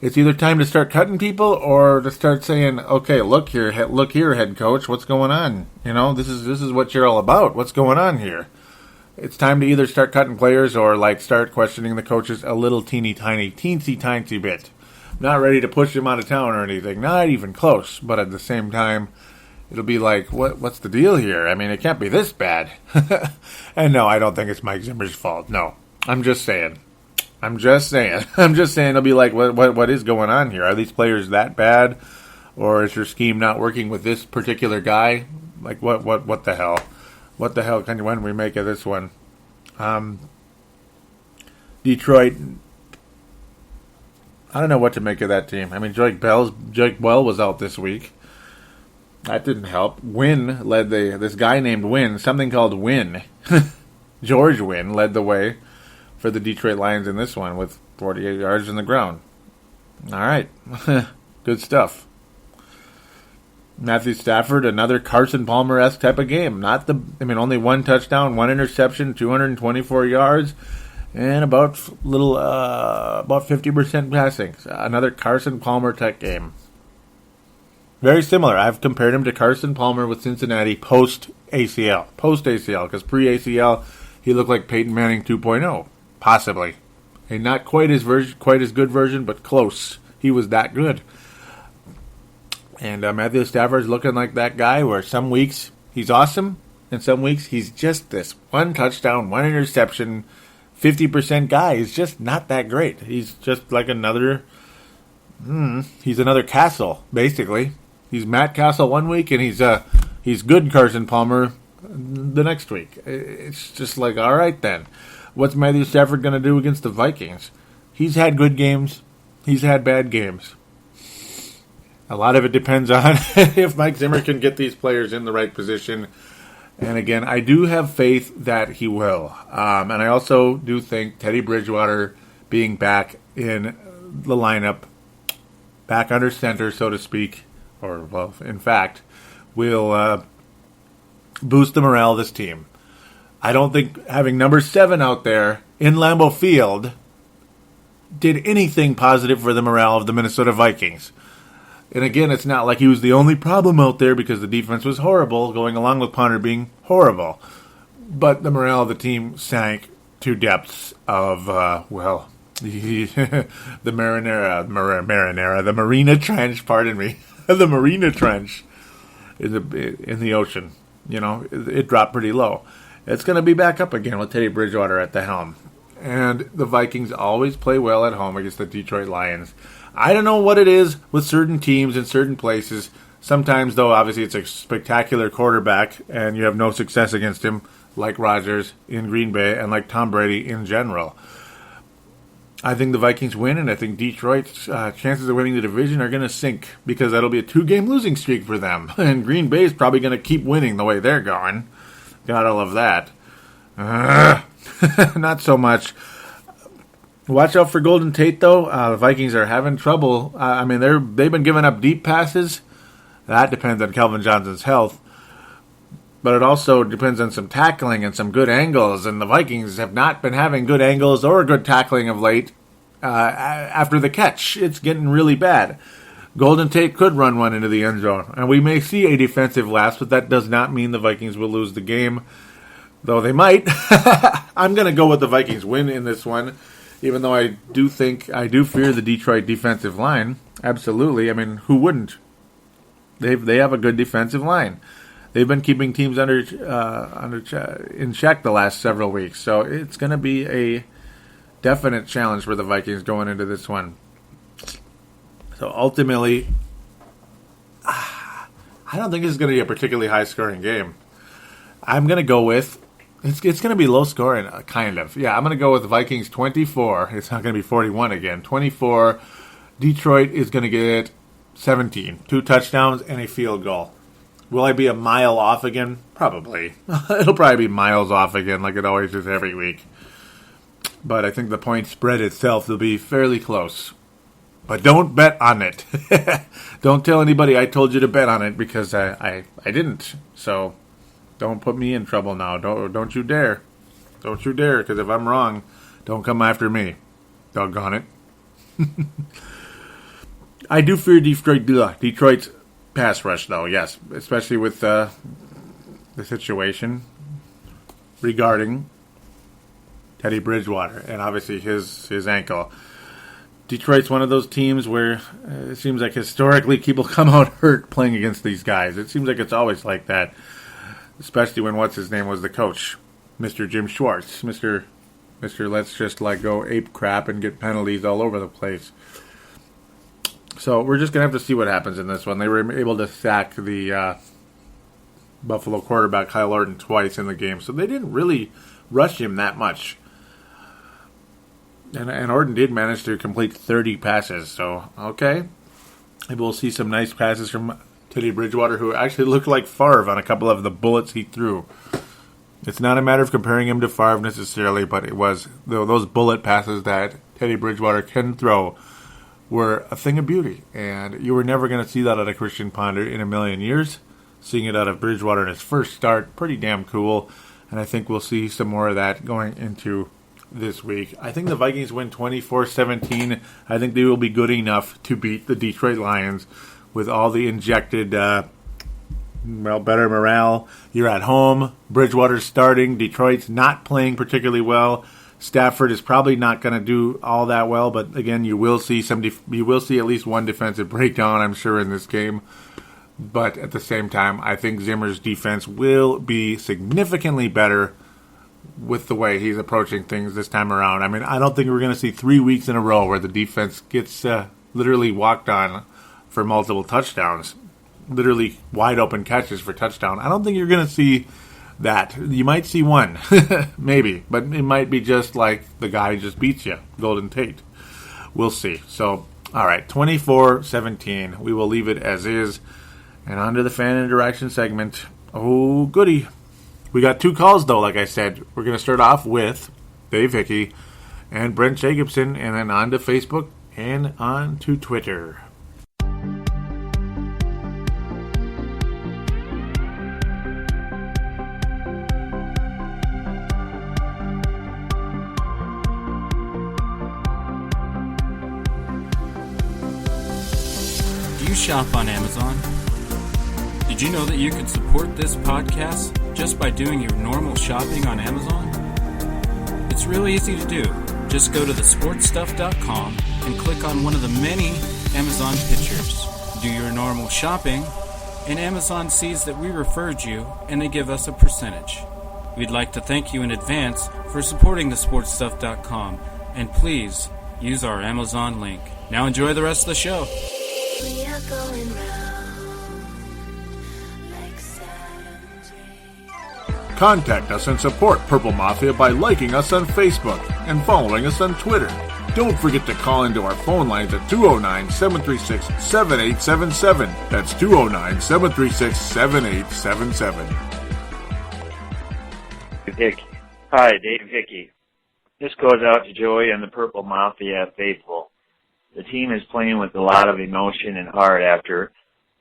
it's either time to start cutting people or to start saying, "Okay, look here, head coach, what's going on? This is what you're all about. What's going on here?" It's time to either start cutting players or start questioning the coaches a little teensy tiny bit. Not ready to push him out of town or anything. Not even close. But at the same time, it'll be like, what's the deal here? I mean, it can't be this bad. And no, I don't think it's Mike Zimmer's fault. No. I'm just saying. It'll be like, what is going on here? Are these players that bad? Or is your scheme not working with this particular guy? Like, what the hell? What the hell when we make of this one? Detroit... I don't know what to make of that team. I mean, Jake Bell was out this week. That didn't help. Wynn led this guy named Wynn, something called Wynn. George Wynn led the way for the Detroit Lions in this one with 48 yards in the ground. All right. Good stuff. Matthew Stafford, another Carson Palmer-esque type of game. Only 1 touchdown, 1 interception, 224 yards. And about 50% passing. Another Carson Palmer type game. Very similar. I've compared him to Carson Palmer with Cincinnati post ACL, because pre-ACL he looked like Peyton Manning 2.0, possibly. A not quite as good version, but close. He was that good. And Matthew Stafford's looking like that guy where some weeks he's awesome, and some weeks he's just this 1 touchdown, 1 interception. 50% guy is just not that great. He's just like another Castle, basically. He's Matt Castle one week, and he's good Carson Palmer the next week. It's just like, all right then. What's Matthew Stafford going to do against the Vikings? He's had good games. He's had bad games. A lot of it depends on if Mike Zimmer can get these players in the right position. And again, I do have faith that he will. And I also do think Teddy Bridgewater being back in the lineup, back under center, so to speak, in fact, will boost the morale of this team. I don't think having number 7 out there in Lambeau Field did anything positive for the morale of the Minnesota Vikings. And again, it's not like he was the only problem out there because the defense was horrible, going along with Ponder being horrible. But the morale of the team sank to depths of, the the Marina Trench, pardon me, the Marina Trench in the ocean. You know, it dropped pretty low. It's going to be back up again with Teddy Bridgewater at the helm. And the Vikings always play well at home against the Detroit Lions. I don't know what it is with certain teams in certain places. Sometimes, though, obviously it's a spectacular quarterback and you have no success against him, like Rodgers in Green Bay and like Tom Brady in general. I think the Vikings win, and I think Detroit's chances of winning the division are going to sink because that'll be a 2-game losing streak for them. And Green Bay is probably going to keep winning the way they're going. Gotta love that. Not so much. Watch out for Golden Tate, though. The Vikings are having trouble. They've been giving up deep passes. That depends on Calvin Johnson's health. But it also depends on some tackling and some good angles. And the Vikings have not been having good angles or good tackling of late after the catch. It's getting really bad. Golden Tate could run one into the end zone. And we may see a defensive lapse, but that does not mean the Vikings will lose the game. Though they might. I'm going to go with the Vikings win in this one. Even though I do fear the Detroit defensive line. Absolutely. I mean, who wouldn't? They have a good defensive line. They've been keeping teams in check the last several weeks. So it's going to be a definite challenge for the Vikings going into this one. So ultimately, I don't think this is going to be a particularly high-scoring game. I'm going to go with, it's going to be low-scoring, kind of. Yeah, I'm going to go with the Vikings 24. It's not going to be 41 again. 24. Detroit is going to get 17. 2 touchdowns and a field goal. Will I be a mile off again? Probably. It'll probably be miles off again like it always is every week. But I think the point spread itself will be fairly close. But don't bet on it. Don't tell anybody I told you to bet on it because I didn't. So don't put me in trouble now. Don't you dare. Don't you dare, because if I'm wrong, don't come after me. Doggone it. I do fear Detroit's pass rush, though, yes. Especially with the situation regarding Teddy Bridgewater and obviously his ankle. Detroit's one of those teams where it seems like historically people come out hurt playing against these guys. It seems like it's always like that, especially when what's-his-name was the coach, Mr. Jim Schwartz. Mr. Let's just go ape crap and get penalties all over the place. So we're just going to have to see what happens in this one. They were able to sack the Buffalo quarterback Kyle Orton twice in the game, so they didn't really rush him that much. And Orton did manage to complete 30 passes, so okay. Maybe we'll see some nice passes from Teddy Bridgewater, who actually looked like Favre on a couple of the bullets he threw. It's not a matter of comparing him to Favre necessarily, but it was those bullet passes that Teddy Bridgewater can throw were a thing of beauty. And you were never going to see that out of Christian Ponder in a million years. Seeing it out of Bridgewater in his first start, pretty damn cool. And I think we'll see some more of that going into this week. I think the Vikings win 24-17. I think they will be good enough to beat the Detroit Lions with all the injected, better morale. You're at home. Bridgewater's starting. Detroit's not playing particularly well. Stafford is probably not going to do all that well, but again, you will see at least one defensive breakdown, I'm sure, in this game. But at the same time, I think Zimmer's defense will be significantly better with the way he's approaching things this time around. I mean, I don't think we're going to see 3 weeks in a row where the defense gets literally walked on for multiple touchdowns, literally wide open catches for touchdown. I don't think you're going to see that. You might see one, maybe, but it might be just like the guy just beats you, Golden Tate. We'll see. So, all right, 24-17. We will leave it as is. And on to the fan interaction segment. Oh, goody. We got 2 calls, though, like I said. We're going to start off with Dave Hickey and Brent Jacobson, and then on to Facebook and on to Twitter. shop on Amazon. Did you know that you can support this podcast just by doing your normal shopping on Amazon? It's really easy to do. Just go to thesportstuff.com and click on one of the many Amazon pictures. Do your normal shopping, and Amazon sees that we referred you, and they give us a percentage. We'd like to thank you in advance for supporting thesportstuff.com, and please use our Amazon link. Now enjoy the rest of the show. We are going round like Saturn's rings. Contact us and support Purple Mafia by liking us on Facebook and following us on Twitter. Don't forget to call into our phone lines at 209-736-7877. That's 209-736-7877. Hickey. Hi, Dave Hickey. This goes out to Joey and the Purple Mafia faithful. The team is playing with a lot of emotion and heart after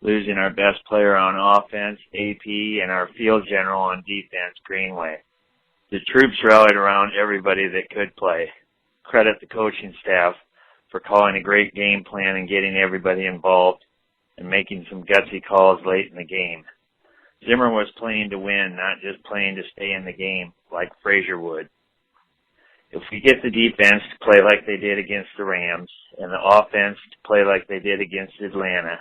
losing our best player on offense, AP, and our field general on defense, Greenway. The troops rallied around everybody that could play. Credit the coaching staff for calling a great game plan and getting everybody involved and making some gutsy calls late in the game. Zimmer was playing to win, not just playing to stay in the game like Frazier would. If we get the defense to play like they did against the Rams and the offense to play like they did against Atlanta,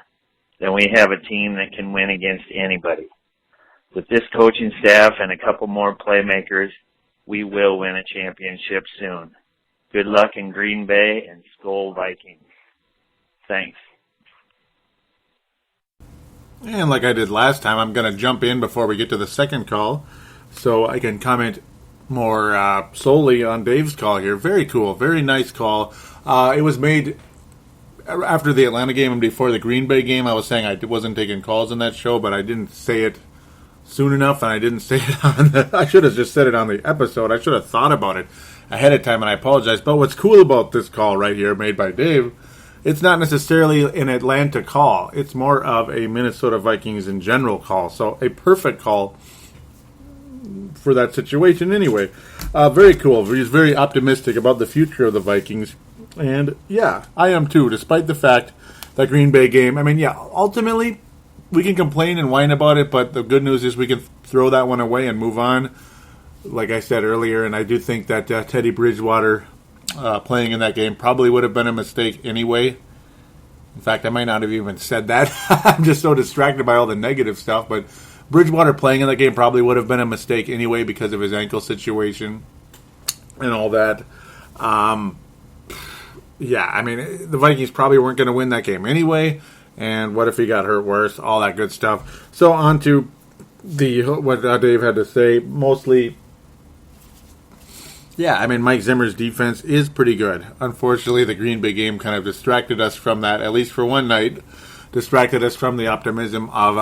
then we have a team that can win against anybody. With this coaching staff and a couple more playmakers, we will win a championship soon. Good luck in Green Bay and Skol Vikings. Thanks. And like I did last time, I'm going to jump in before we get to the second call so I can comment more solely on Dave's call here. Very cool. Very nice call. It was made after the Atlanta game and before the Green Bay game. I was saying I wasn't taking calls in that show, but I didn't say it soon enough, and I didn't say it on the... I should have just said it on the episode. I should have thought about it ahead of time, and I apologize. But what's cool about this call right here made by Dave, it's not necessarily an Atlanta call. It's more of a Minnesota Vikings in general call. So a perfect call for that situation anyway. Very cool. He's very optimistic about the future of the Vikings. And yeah, I am too, despite the fact that Green Bay game, I mean, yeah, ultimately we can complain and whine about it, but the good news is we can throw that one away and move on. Like I said earlier, and I do think that Teddy Bridgewater playing in that game probably would have been a mistake anyway. In fact, I might not have even said that. I'm just so distracted by all the negative stuff, but Bridgewater playing in that game probably would have been a mistake anyway because of his ankle situation and all that. Yeah, I mean, the Vikings probably weren't going to win that game anyway, and what if he got hurt worse, all that good stuff. So on to what Dave had to say, mostly... Yeah, I mean, Mike Zimmer's defense is pretty good. Unfortunately, the Green Bay game kind of distracted us from that, at least for one night. Distracted us from the optimism of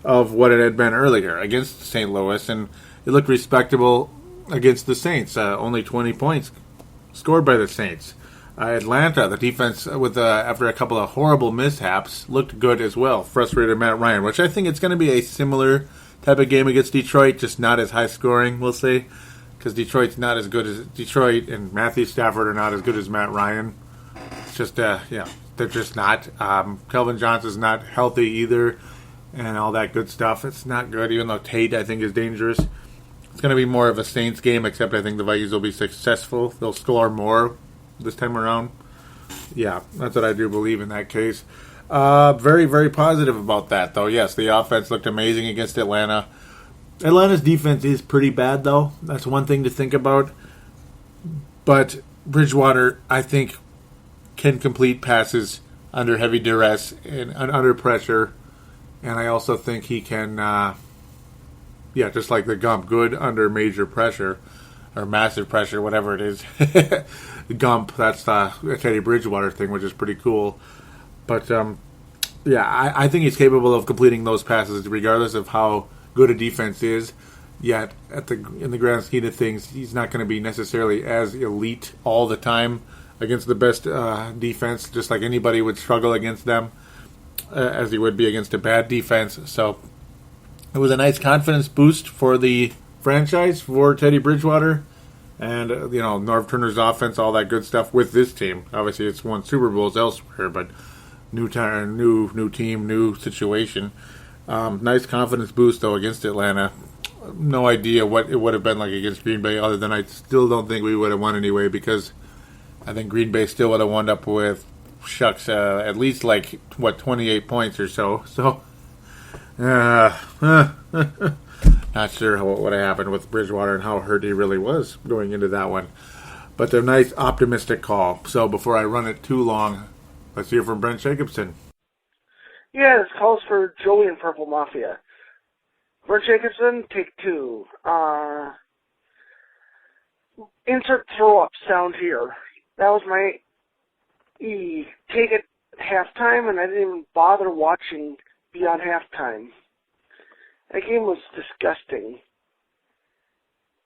of what it had been earlier against St. Louis, and it looked respectable against the Saints. Only 20 points scored by the Saints. Atlanta, the defense, with after a couple of horrible mishaps, looked good as well. Frustrated Matt Ryan, which I think it's going to be a similar type of game against Detroit, just not as high scoring, we'll say, because Detroit's not as good as Detroit, and Matthew Stafford are not as good as Matt Ryan. It's just, yeah, they're just not. Kelvin Johnson's not healthy either, and all that good stuff. It's not good, even though Tate, I think, is dangerous. It's going to be more of a Saints game, except I think the Vikings will be successful. They'll score more this time around. Yeah, that's what I do believe in that case. Very, very positive about that, though. Yes, the offense looked amazing against Atlanta. Atlanta's defense is pretty bad, though. That's one thing to think about. But Bridgewater, I think, can complete passes under heavy duress and under pressure. And I also think he can, just like the Gump, good under major pressure or massive pressure, whatever it is. Gump, that's the Teddy Bridgewater thing, which is pretty cool. But, I think he's capable of completing those passes regardless of how good a defense is. Yet, in the grand scheme of things, he's not going to be necessarily as elite all the time against the best defense, just like anybody would struggle against them as he would be against a bad defense. So, it was a nice confidence boost for the franchise, for Teddy Bridgewater. And, Norv Turner's offense, all that good stuff with this team. Obviously, it's won Super Bowls elsewhere, but New team, new situation. Nice confidence boost, though, against Atlanta. No idea what it would have been like against Green Bay, other than I still don't think we would have won anyway, because I think Green Bay still would have wound up with, at least 28 points or so. So, not sure what would have happened with Bridgewater and how hurt he really was going into that one. But they're a nice, optimistic call. So before I run it too long, let's hear from Brent Jacobson. Yeah, this calls for Joey and Purple Mafia. Brent Jacobson, take 2. Insert throw-up sound here. That was my E. Take it halftime, and I didn't even bother watching beyond halftime. That game was disgusting.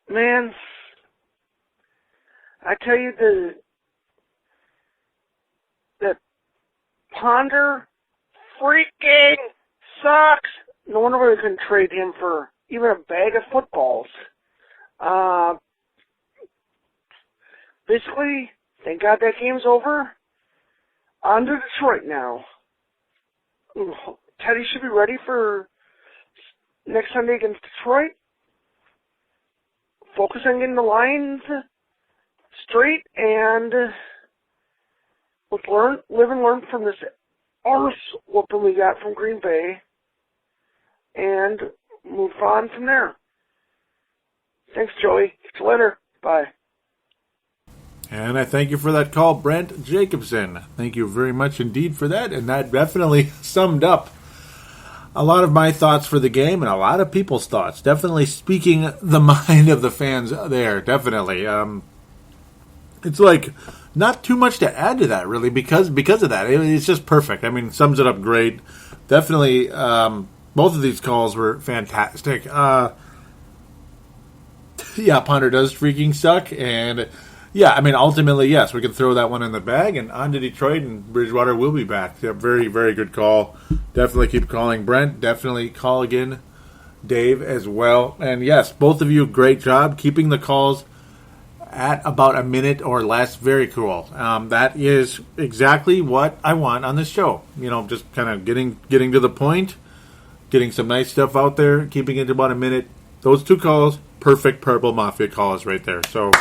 Man, I tell you, that Ponder freaking sucks. No wonder we couldn't trade him for even a bag of footballs. Basically, thank God that game's over. On to Detroit now. Teddy should be ready for next Sunday against Detroit. Focus on getting the lines straight, and let's live and learn from this arse whooping we got from Green Bay, and move on from there. Thanks, Joey. Catch you later. Bye. And I thank you for that call, Brent Jacobson. Thank you very much indeed for that. And that definitely summed up a lot of my thoughts for the game and a lot of people's thoughts. Definitely speaking the mind of the fans there. Definitely. It's like not too much to add to that, really, because of that. It's just perfect. I mean, sums it up great. Definitely, both of these calls were fantastic. Yeah, Ponder does freaking suck, and yeah, I mean, ultimately, yes, we can throw that one in the bag, and on to Detroit, and Bridgewater will be back. Yeah, very, very good call. Definitely keep calling, Brent. Definitely call again, Dave, as well. And yes, both of you, great job keeping the calls at about a minute or less. Very cool. That is exactly what I want on this show. You know, just kind of getting to the point, getting some nice stuff out there, keeping it to about a minute. Those 2 calls, perfect Purple Mafia calls right there. So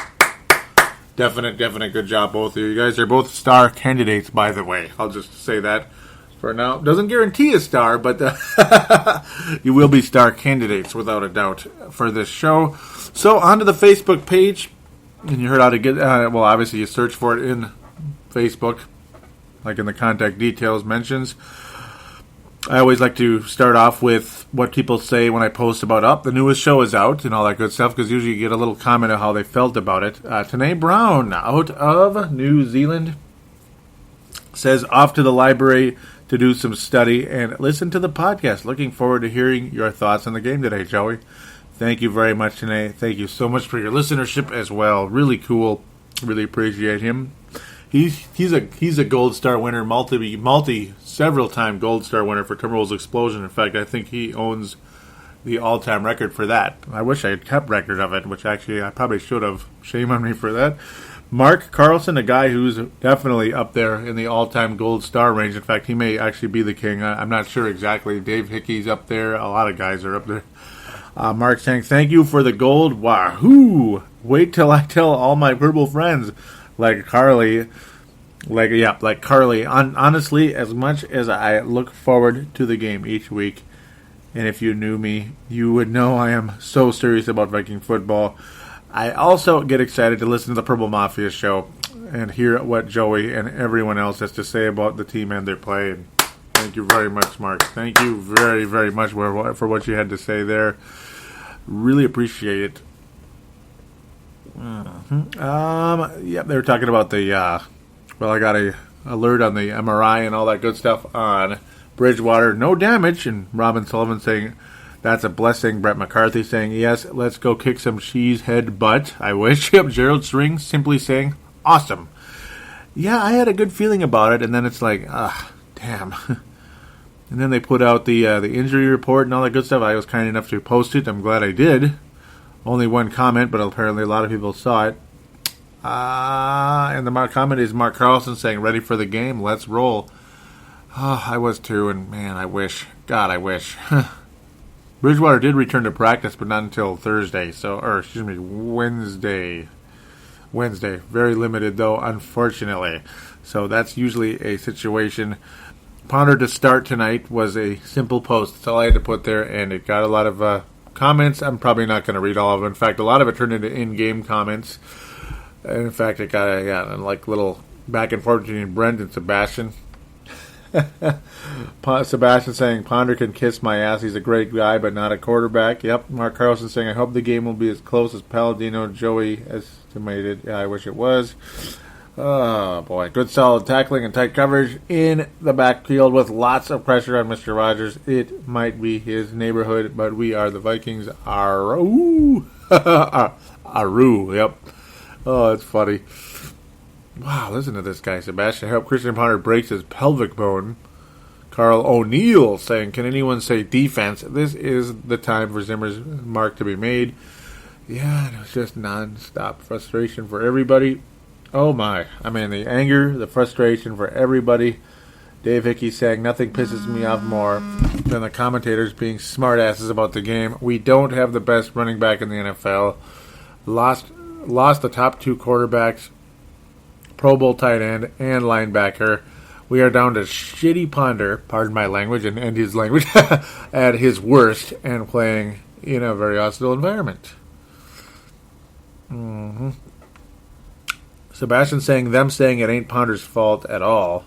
definite good job, both of you. You guys are both star candidates, by the way. I'll just say that for now. Doesn't guarantee a star, but you will be star candidates without a doubt for this show. So on to the Facebook page. And you heard how to get, well, obviously you search for it in Facebook, like in the contact details mentions. I always like to start off with what people say when I post about the newest show is out and all that good stuff, because usually you get a little comment of how they felt about it. Tanae Brown, out of New Zealand, says, off to the library to do some study and listen to the podcast. Looking forward to hearing your thoughts on the game today, Joey. Thank you very much, Tanae. Thank you so much for your listenership as well. Really cool. Really appreciate him. He's a Gold Star winner, several time Gold Star winner for Timberwolves Explosion. In fact, I think he owns the all-time record for that. I wish I had kept record of it, which actually I probably should have. Shame on me for that. Mark Carlson, a guy who's definitely up there in the all-time Gold Star range. In fact, he may actually be the king. I'm not sure exactly. Dave Hickey's up there. A lot of guys are up there. Mark saying, thank you for the gold. Wahoo! Wait till I tell all my purple friends. Like Carly. Honestly, as much as I look forward to the game each week, and if you knew me, you would know I am so serious about Viking football. I also get excited to listen to the Purple Mafia show and hear what Joey and everyone else has to say about the team and their play. And thank you very much, Mark. Thank you very, very much for what you had to say there. Really appreciate it. Yeah, they were talking about the, I got a alert on the MRI and all that good stuff on Bridgewater. No damage. And Robin Sullivan saying, that's a blessing. Brett McCarthy saying, yes, let's go kick some cheesehead butt. I wish. Yep, Gerald String simply saying, awesome. Yeah, I had a good feeling about it, and then it's like, damn. And then they put out the injury report and all that good stuff. I was kind enough to post it. I'm glad I did. Only one comment, but apparently a lot of people saw it. And the comment is Mark Carlson saying, ready for the game, let's roll. Oh, I was too, and man, I wish. God, I wish. Bridgewater did return to practice, but not until Thursday. Wednesday. Very limited, though, unfortunately. So that's usually a situation. Ponder to start tonight was a simple post. That's all I had to put there, and it got a lot of comments. I'm probably not going to read all of them. In fact, a lot of it turned into in-game comments. And in fact, it got a like little back and forth between Brent and Sebastian. Sebastian saying, Ponder can kiss my ass. He's a great guy, but not a quarterback. Yep. Mark Carlson saying, I hope the game will be as close as Palladino Joey estimated. Yeah, I wish it was. Oh, boy. Good solid tackling and tight coverage in the backfield with lots of pressure on Mr. Rogers. It might be his neighborhood, but we are the Vikings. Aru. Yep. Oh, it's funny. Wow, listen to this guy. Sebastian, I hope Christian Ponder breaks his pelvic bone. Carl O'Neill saying, can anyone say defense? This is the time for Zimmer's mark to be made. Yeah, it was just non-stop frustration for everybody. Oh my. I mean, the anger, the frustration for everybody. Dave Hickey saying, nothing pisses me off more than the commentators being smartasses about the game. We don't have the best running back in the NFL. Lost the top two quarterbacks, Pro Bowl tight end, and linebacker. We are down to shitty Ponder, pardon my language and his language, at his worst and playing in a very hostile environment. Mm-hmm. Sebastian saying it ain't Ponder's fault at all,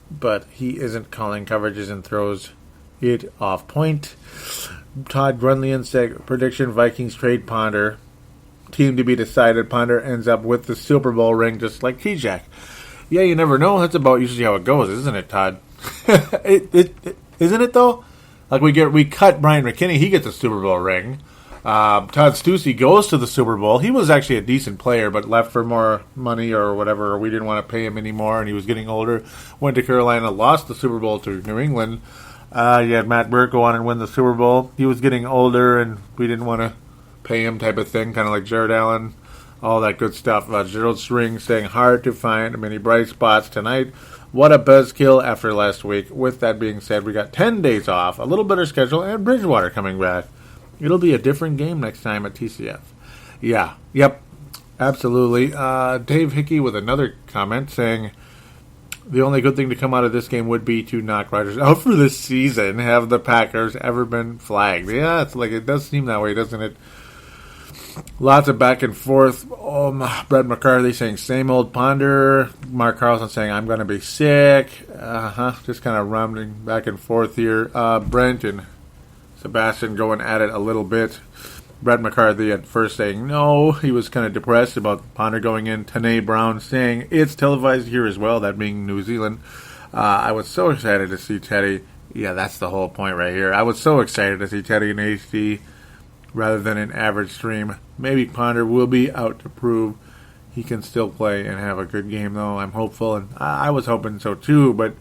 but he isn't calling coverages and throws it off point. Todd Grunlian said, prediction, Vikings trade Ponder. Team to be decided. Ponder ends up with the Super Bowl ring just like T-Jack. Yeah, you never know. That's about usually how it goes, isn't it, Todd? Isn't it, though? Like we cut Brian McKinney. He gets a Super Bowl ring. Todd Stussy goes to the Super Bowl. He was actually a decent player, but left for more money or whatever. Or we didn't want to pay him anymore, and he was getting older. Went to Carolina, lost the Super Bowl to New England. You had Matt Burke go on and win the Super Bowl. He was getting older, and we didn't want to pay him type of thing, kind of like Jared Allen, all that good stuff. Gerald String saying hard to find many bright spots tonight. What a buzzkill after last week. With that being said, we got 10 days off, a little better schedule, and Bridgewater coming back. It'll be a different game next time at TCF. Yeah, yep, absolutely. Dave Hickey with another comment saying, the only good thing to come out of this game would be to knock Rodgers out for this season. Have the Packers ever been flagged? Yeah, it's like it does seem that way, doesn't it? Lots of back and forth. Brett McCarthy saying, same old Ponder. Mark Carlson saying, I'm going to be sick. Just kind of rumbling back and forth here. Brent and Sebastian going at it a little bit. Brett McCarthy at first saying no. He was kind of depressed about Ponder going in. Tanae Brown saying, it's televised here as well, that being New Zealand. I was so excited to see Teddy. Yeah, that's the whole point right here. I was so excited to see Teddy in HD rather than an average stream. Maybe Ponder will be out to prove he can still play and have a good game, though. I'm hopeful, and I was hoping so too. But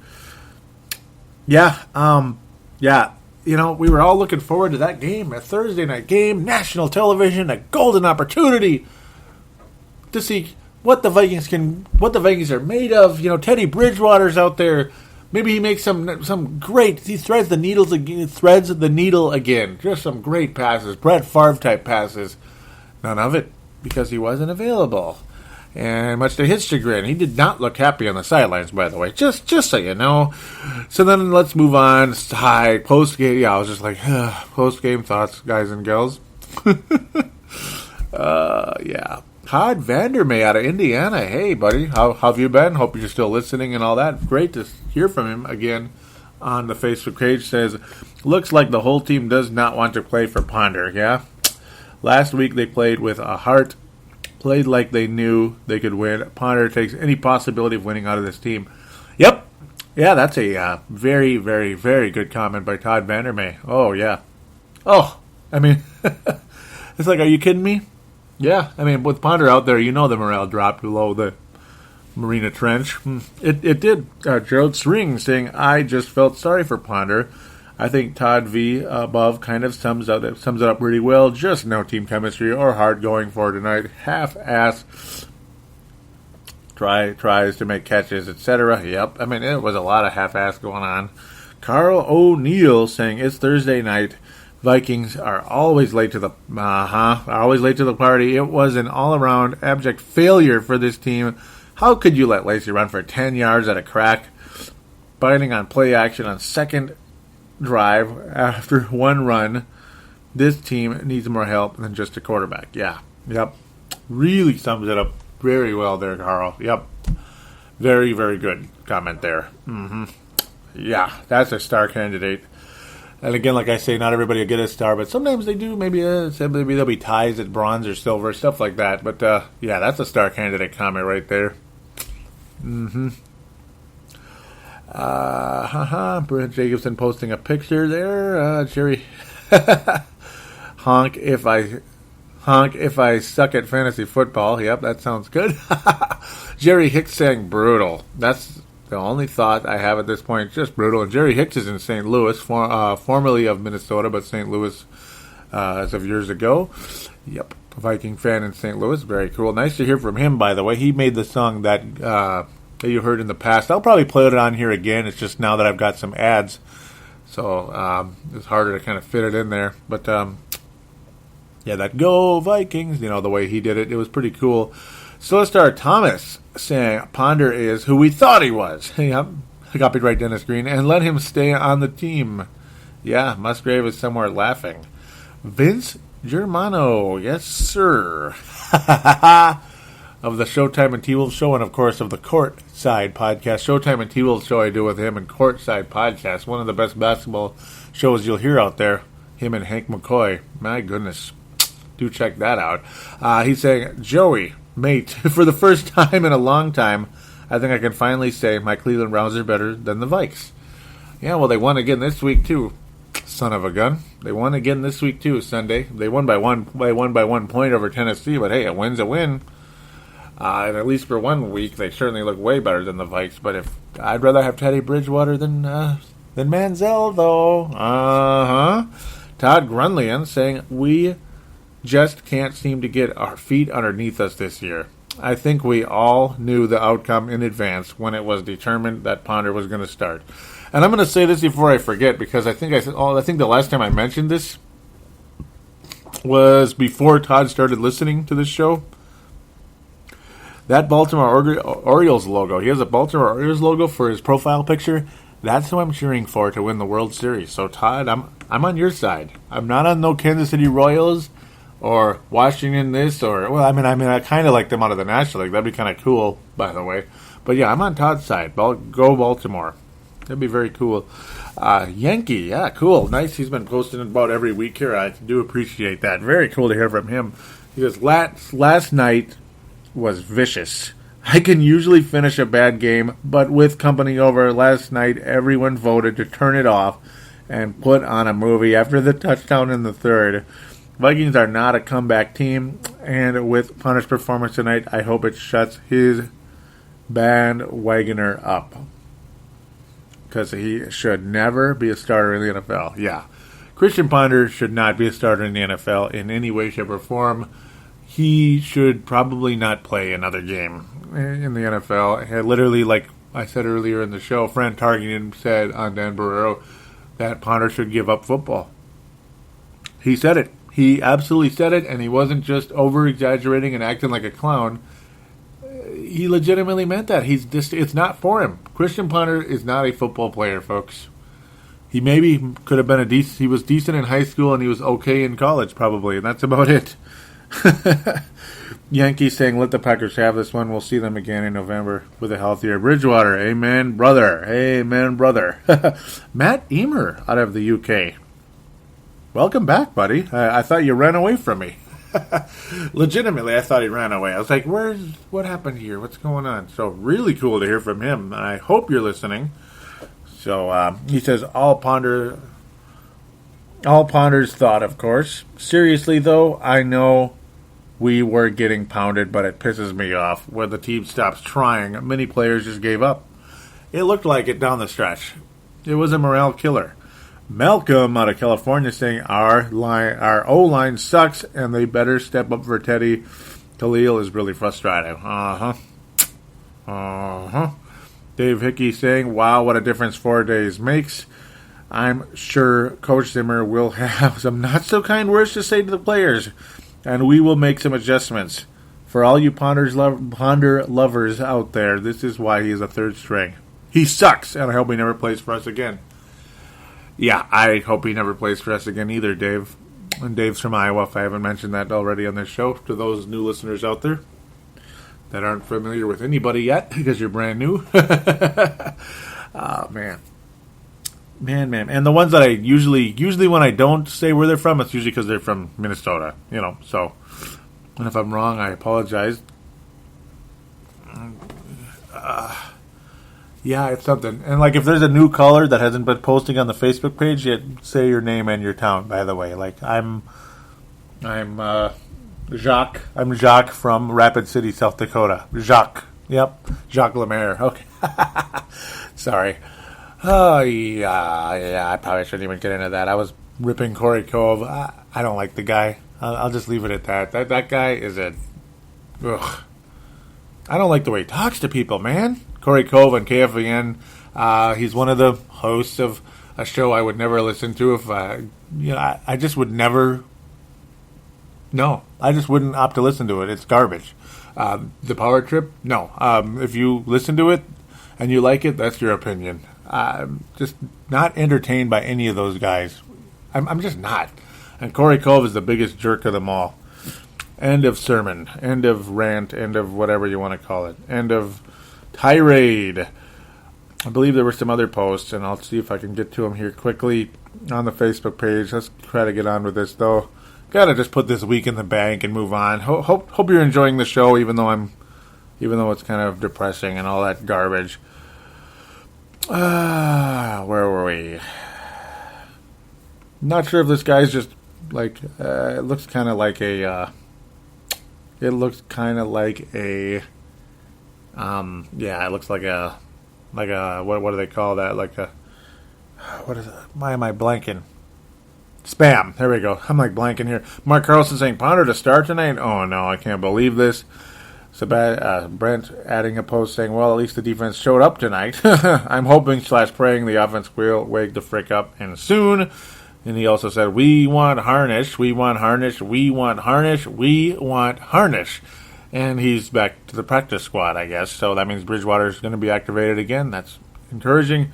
yeah, you know, we were all looking forward to that game, a Thursday night game, national television, a golden opportunity to see what the Vikings are made of. You know, Teddy Bridgewater's out there. Maybe he makes some great. He threads the needle again. Just some great passes, Brett Favre type passes. None of it because he wasn't available, and much to his chagrin, he did not look happy on the sidelines. By the way, just so you know. So then let's move on. Hi, post game. Yeah, I was just like post game thoughts, guys and gals. Yeah. Todd Vandermeer out of Indiana. Hey, buddy. How have you been? Hope you're still listening and all that. Great to hear from him again on the Facebook page. Says, looks like the whole team does not want to play for Ponder, yeah? Last week they played with a heart, played like they knew they could win. Ponder takes any possibility of winning out of this team. Yep. Yeah, that's a very, very, very good comment by Todd Vandermeer. Oh, yeah. Oh, I mean, it's like, are you kidding me? Yeah, I mean, with Ponder out there, you know the morale dropped below the Marina Trench. It did. Gerald String saying, I just felt sorry for Ponder. I think Todd V above kind of sums it up pretty well. Just no team chemistry or hard going for tonight. Half-ass tries to make catches, etc. Yep, I mean, it was a lot of half-ass going on. Carl O'Neill saying, it's Thursday night. Vikings are always late to the party. It was an all-around abject failure for this team. How could you let Lacey run for 10 yards at a crack, biting on play action on second drive after one run? This team needs more help than just a quarterback. Yeah, yep. Really sums it up very well there, Carl. Yep. Very, very good comment there. Yeah, that's a star candidate. And again, like I say, not everybody will get a star, but sometimes they do. Maybe there'll be ties at bronze or silver, stuff like that. But, yeah, that's a star candidate comment right there. Brent Jacobson posting a picture there. Jerry, honk if I suck at fantasy football. Yep, that sounds good. Jerry Hicks saying brutal. That's the only thought I have at this point. Just brutal. And Jerry Hicks is in St. Louis, formerly of Minnesota, but St. Louis as of years ago. Yep, Viking fan in St. Louis. Very cool. Nice to hear from him, by the way. He made the song that you heard in the past. I'll probably play it on here again. It's just now that I've got some ads, so it's harder to kind of fit it in there. But yeah, that Go Vikings, the way he did it, it was pretty cool. Celestar Thomas saying Ponder is who we thought he was. Yep, copyright Dennis Green, and let him stay on the team. Yeah, Musgrave is somewhere laughing. Vince Germano, yes sir. Of the Showtime and T-Wolves show, and of course of the Courtside podcast. Showtime and T-Wolves show I do with him, and Courtside podcast, one of the best basketball shows you'll hear out there. Him and Hank McCoy. My goodness. Do check that out. He's saying, Joey, mate, for the first time in a long time, I think I can finally say my Cleveland Browns are better than the Vikes. Yeah, well, they won again this week, too. Son of a gun. They won again this week, too, Sunday. They won by one point over Tennessee, but hey, a win's a win. And at least for 1 week, they certainly look way better than the Vikes. But I'd rather have Teddy Bridgewater than Manziel, though. Todd Grunlian saying, we just can't seem to get our feet underneath us this year. I think we all knew the outcome in advance when it was determined that Ponder was going to start. And I'm going to say this before I forget, because I think the last time I mentioned this was before Todd started listening to this show. That Baltimore Orioles logo, he has a Baltimore Orioles logo for his profile picture. That's who I'm cheering for to win the World Series. So, Todd, I'm on your side. I'm not on no Kansas City Royals or Washington this or, well, I mean, I kind of like them out of the National League. That'd be kind of cool, by the way. But, yeah, I'm on Todd's side. Go Baltimore. That'd be very cool. Yankee, yeah, cool. Nice. He's been posting about every week here. I do appreciate that. Very cool to hear from him. He goes, last night was vicious. I can usually finish a bad game, but with company over last night, everyone voted to turn it off and put on a movie after the touchdown in the third. Vikings are not a comeback team, and with Punter's performance tonight, I hope it shuts his bandwagoner up. Because he should never be a starter in the NFL. Yeah. Christian Ponder should not be a starter in the NFL in any way, shape, or form. He should probably not play another game in the NFL. Literally, like I said earlier in the show, Fran Tarkenton said on Dan Barrero that Ponder should give up football. He said it. He absolutely said it, and he wasn't just over-exaggerating and acting like a clown. He legitimately meant that. It's not for him. Christian Ponder is not a football player, folks. He maybe could have been he was decent in high school, and he was okay in college, probably, and that's about it. Yankees saying, let the Packers have this one. We'll see them again in November with a healthier Bridgewater. Amen, brother. Amen, brother. Matt Eamer out of the UK. Welcome back, buddy. I thought you ran away from me. Legitimately, I thought he ran away. I was like, what happened here? What's going on? So really cool to hear from him. And I hope you're listening. So he says, all Ponder's thought, of course. Seriously, though, I know we were getting pounded, but it pisses me off. When the team stops trying, many players just gave up. It looked like it down the stretch. It was a morale killer. Malcolm out of California saying our O-line sucks and they better step up for Teddy. Khalil is really frustrating. Uh-huh. Dave Hickey saying, wow, what a difference 4 days makes. I'm sure Coach Zimmer will have some not-so-kind words to say to the players, and we will make some adjustments. For all you Ponder lovers out there, this is why he is a third string. He sucks, and I hope he never plays for us again. Yeah, I hope he never plays for us again either, Dave. And Dave's from Iowa, if I haven't mentioned that already on this show, to those new listeners out there that aren't familiar with anybody yet, because you're brand new. Oh, man. Man. And the ones that I usually when I don't say where they're from, it's usually because they're from Minnesota, so. And if I'm wrong, I apologize. Yeah, it's something. And, like, if there's a new caller that hasn't been posting on the Facebook page yet, say your name and your town, by the way. Like, I'm Jacques. I'm Jacques from Rapid City, South Dakota. Jacques. Yep. Jacques Lemaire. Okay. Sorry. Oh, yeah. I probably shouldn't even get into that. I was ripping Corey Cove. I don't like the guy. I'll just leave it at that. That guy is a... Ugh. I don't like the way he talks to people, man. Corey Cove on KFVN. He's one of the hosts of a show I would never listen to if... I just would never... No, I just wouldn't opt to listen to it. It's garbage. The Power Trip? No. If you listen to it and you like it, that's your opinion. I'm just not entertained by any of those guys. I'm just not. And Corey Cove is the biggest jerk of them all. End of sermon. End of rant. End of whatever you want to call it. End of tirade. I believe there were some other posts, and I'll see if I can get to them here quickly on the Facebook page. Let's try to get on with this, though. Gotta just put this week in the bank and move on. Hope you're enjoying the show, even though it's kind of depressing and all that garbage. Where were we? Not sure if this guy's just like it looks kind of like a it looks like a what do they call that, like a what is it, why am I blanking? Spam. There we go. I'm like blanking here. Mark Carlson saying Ponder to start tonight. Oh no, I can't believe this. Brent adding a post saying, well, at least the defense showed up tonight. I'm hoping / praying the offense will wake the frick up and soon. And he also said, we want Harnish, we want Harnish, we want Harnish, we want Harnish. And he's back to the practice squad, I guess. So that means Bridgewater is going to be activated again. That's encouraging.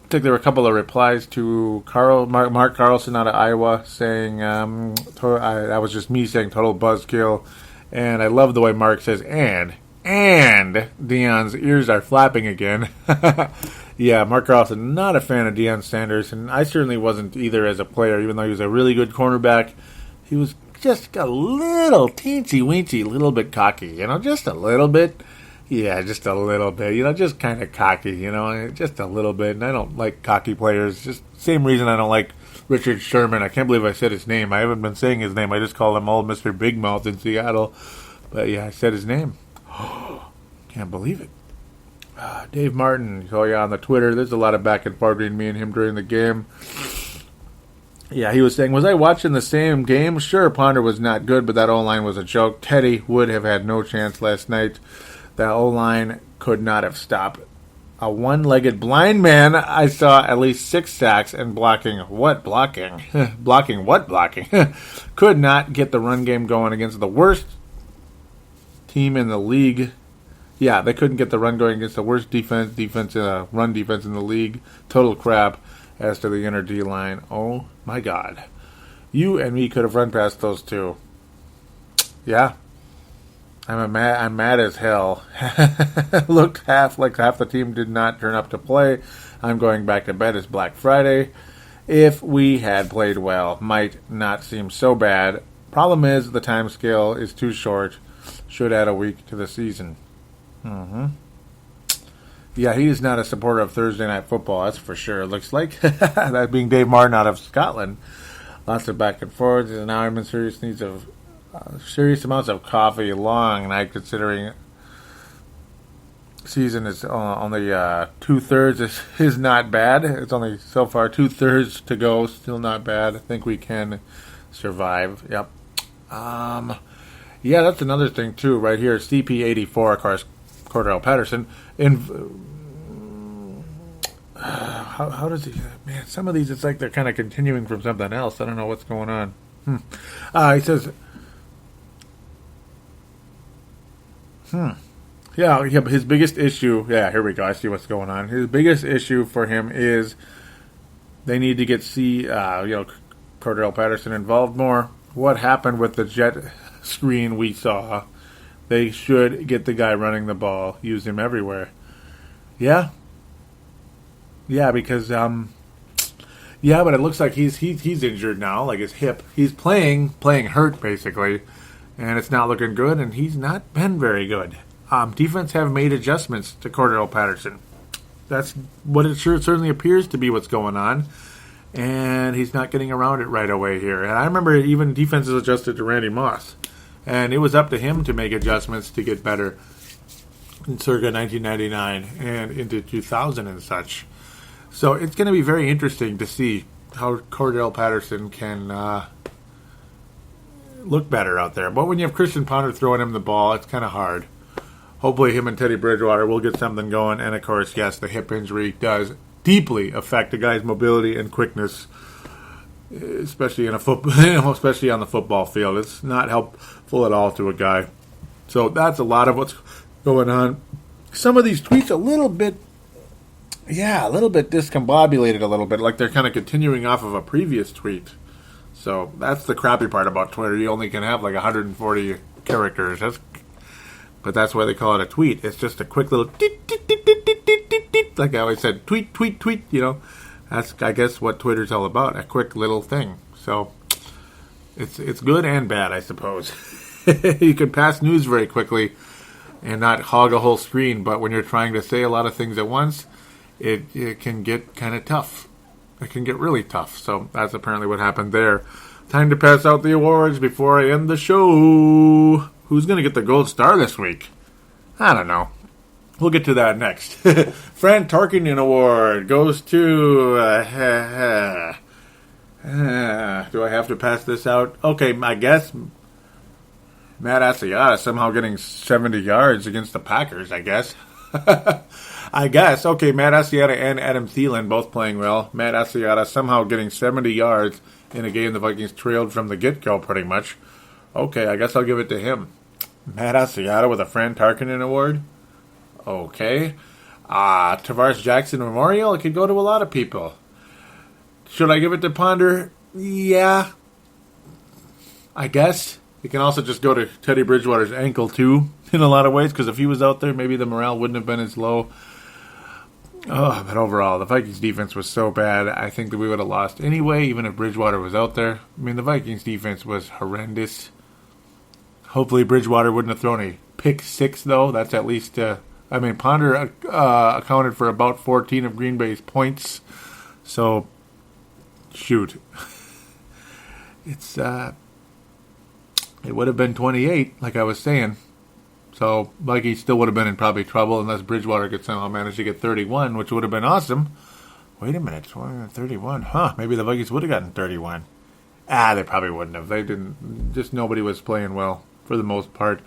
I think there were a couple of replies to Mark Carlson out of Iowa saying, that was just me saying total buzzkill. And I love the way Mark says, and Deion's ears are flapping again. Yeah, Mark Carlson, not a fan of Deion Sanders, and I certainly wasn't either as a player, even though he was a really good cornerback. He was just a little teensy-weensy, little bit cocky, just a little bit. Yeah, just a little bit, just kind of cocky, just a little bit. And I don't like cocky players, just same reason I don't like Richard Sherman. I can't believe I said his name. I haven't been saying his name. I just call him old Mr. Big Mouth in Seattle. But yeah, I said his name. Can't believe it. Dave Martin, on the Twitter, there's a lot of back and forth between me and him during the game. Yeah, he was saying, was I watching the same game? Sure, Ponder was not good, but that O-line was a joke. Teddy would have had no chance last night. That O-line could not have stopped a one-legged blind man. I saw at least 6 sacks and blocking. What blocking? Blocking what blocking? Could not get the run game going against the worst team in the league. Yeah, they couldn't get the run going against the worst run defense in the league. Total crap as to the inner D-line. Oh, my God. You and me could have run past those two. Yeah. I'm mad as hell. Looked half the team did not turn up to play. I'm going back to bed. It's Black Friday. If we had played well, might not seem so bad. Problem is, the time scale is too short. Should add a week to the season. Mm-hmm. Yeah, he is not a supporter of Thursday Night Football, that's for sure. It looks like. That being Dave Martin out of Scotland. Lots of back and forth. And now I'm in serious needs of serious amounts of coffee. Long night considering season is only 2/3 is not bad. It's only so far 2/3 to go. Still not bad. I think we can survive. Yep. Yeah, that's another thing too. Right here, CP84, of Cordell Patterson. How does he... Man, some of these, it's like they're kind of continuing from something else. I don't know what's going on. He says... Yeah, his biggest issue... Yeah, here we go. I see what's going on. His biggest issue for him is they need to get Cordell Patterson involved more. What happened with the jet screen we saw? They should get the guy running the ball, use him everywhere. Yeah, because but it looks like he's injured now, like his hip. He's playing hurt basically, and it's not looking good. And he's not been very good. Defense have made adjustments to Cordell Patterson. That's what it certainly appears to be what's going on. And he's not getting around it right away here. And I remember even defenses adjusted to Randy Moss. And it was up to him to make adjustments to get better in circa 1999 and into 2000 and such. So it's going to be very interesting to see how Cordell Patterson can look better out there. But when you have Christian Ponder throwing him the ball, it's kind of hard. Hopefully him and Teddy Bridgewater will get something going. And, of course, yes, the hip injury does deeply affect a guy's mobility and quickness, especially especially on the football field. It's not helpful at all to a guy. So that's a lot of what's going on. Some of these tweets a little bit discombobulated a little bit, like they're kind of continuing off of a previous tweet. So that's the crappy part about Twitter. You only can have like 140 characters. But that's why they call it a tweet. It's just a quick little like I always said, tweet, That's, I guess, what Twitter's all about, a quick little thing. So it's good and bad, I suppose. You can pass news very quickly and not hog a whole screen, but when you're trying to say a lot of things at once, it can get kind of tough. It can get really tough. So that's apparently what happened there. Time to pass out the awards before I end the show. Who's going to get the gold star this week? I don't know. We'll get to that next. Fran Tarkenton Award goes to... do I have to pass this out? Okay, I guess Matt Asiata somehow getting 70 yards against the Packers, I guess. I guess. Okay, Matt Asiata and Adam Thielen both playing well. Matt Asiata somehow getting 70 yards in a game the Vikings trailed from the get-go pretty much. Okay, I guess I'll give it to him. Matt Asiata with a Fran Tarkenton Award? Okay. Tavares Jackson Memorial? It could go to a lot of people. Should I give it to Ponder? Yeah. I guess. It can also just go to Teddy Bridgewater's ankle, too, in a lot of ways, because if he was out there, maybe the morale wouldn't have been as low. But overall, the Vikings defense was so bad, I think that we would have lost anyway, even if Bridgewater was out there. I mean, the Vikings defense was horrendous. Hopefully Bridgewater wouldn't have thrown a pick six, though. That's at least... Ponder accounted for about 14 of Green Bay's points. So, shoot. It would have been 28, like I was saying. So, Vikings still would have been in probably trouble unless Bridgewater could somehow manage to get 31, which would have been awesome. Wait a minute, 31. Maybe the Vikings would have gotten 31. They probably wouldn't have. They didn't. Just nobody was playing well for the most part.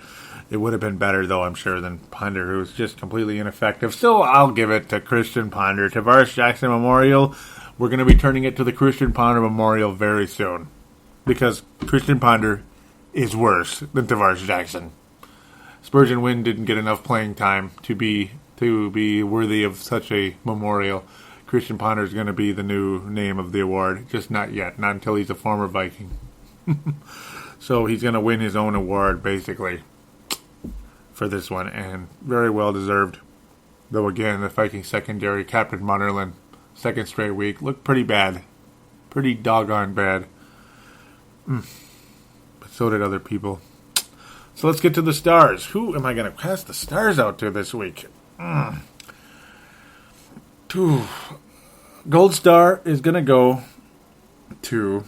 It would have been better, though, I'm sure, than Ponder, who was just completely ineffective. So I'll give it to Christian Ponder. Tavares Jackson Memorial, we're going to be turning it to the Christian Ponder Memorial very soon. Because Christian Ponder is worse than Tavares Jackson. Spurgeon Wynn didn't get enough playing time to be worthy of such a memorial. Christian Ponder is going to be the new name of the award. Just not yet. Not until he's a former Viking. So he's going to win his own award, basically, for this one, and very well deserved. Though again, the Viking secondary, Captain Munnerlyn, second straight week, looked pretty bad. Pretty doggone bad. But so did other people. So let's get to the stars. Who am I going to pass the stars out to this week? Gold star is going to go to...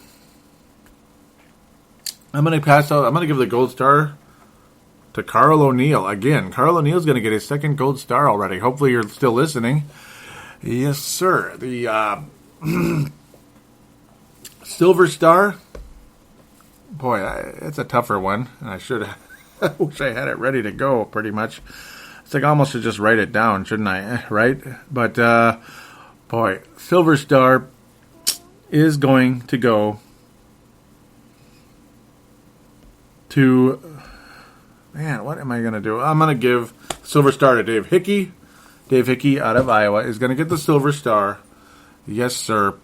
I'm going to give the gold star to Carl O'Neill. Again, Carl O'Neill's going to get his second gold star already. Hopefully you're still listening. Yes, sir. The silver star. Boy, it's a tougher one. And I wish I had it ready to go, pretty much. It's like I almost should just write it down, shouldn't I? Right? But, boy, Silver Star is going to go to... Man, what am I going to do? I'm going to give Silver Star to Dave Hickey. Dave Hickey out of Iowa is going to get the Silver Star. Yes, sir.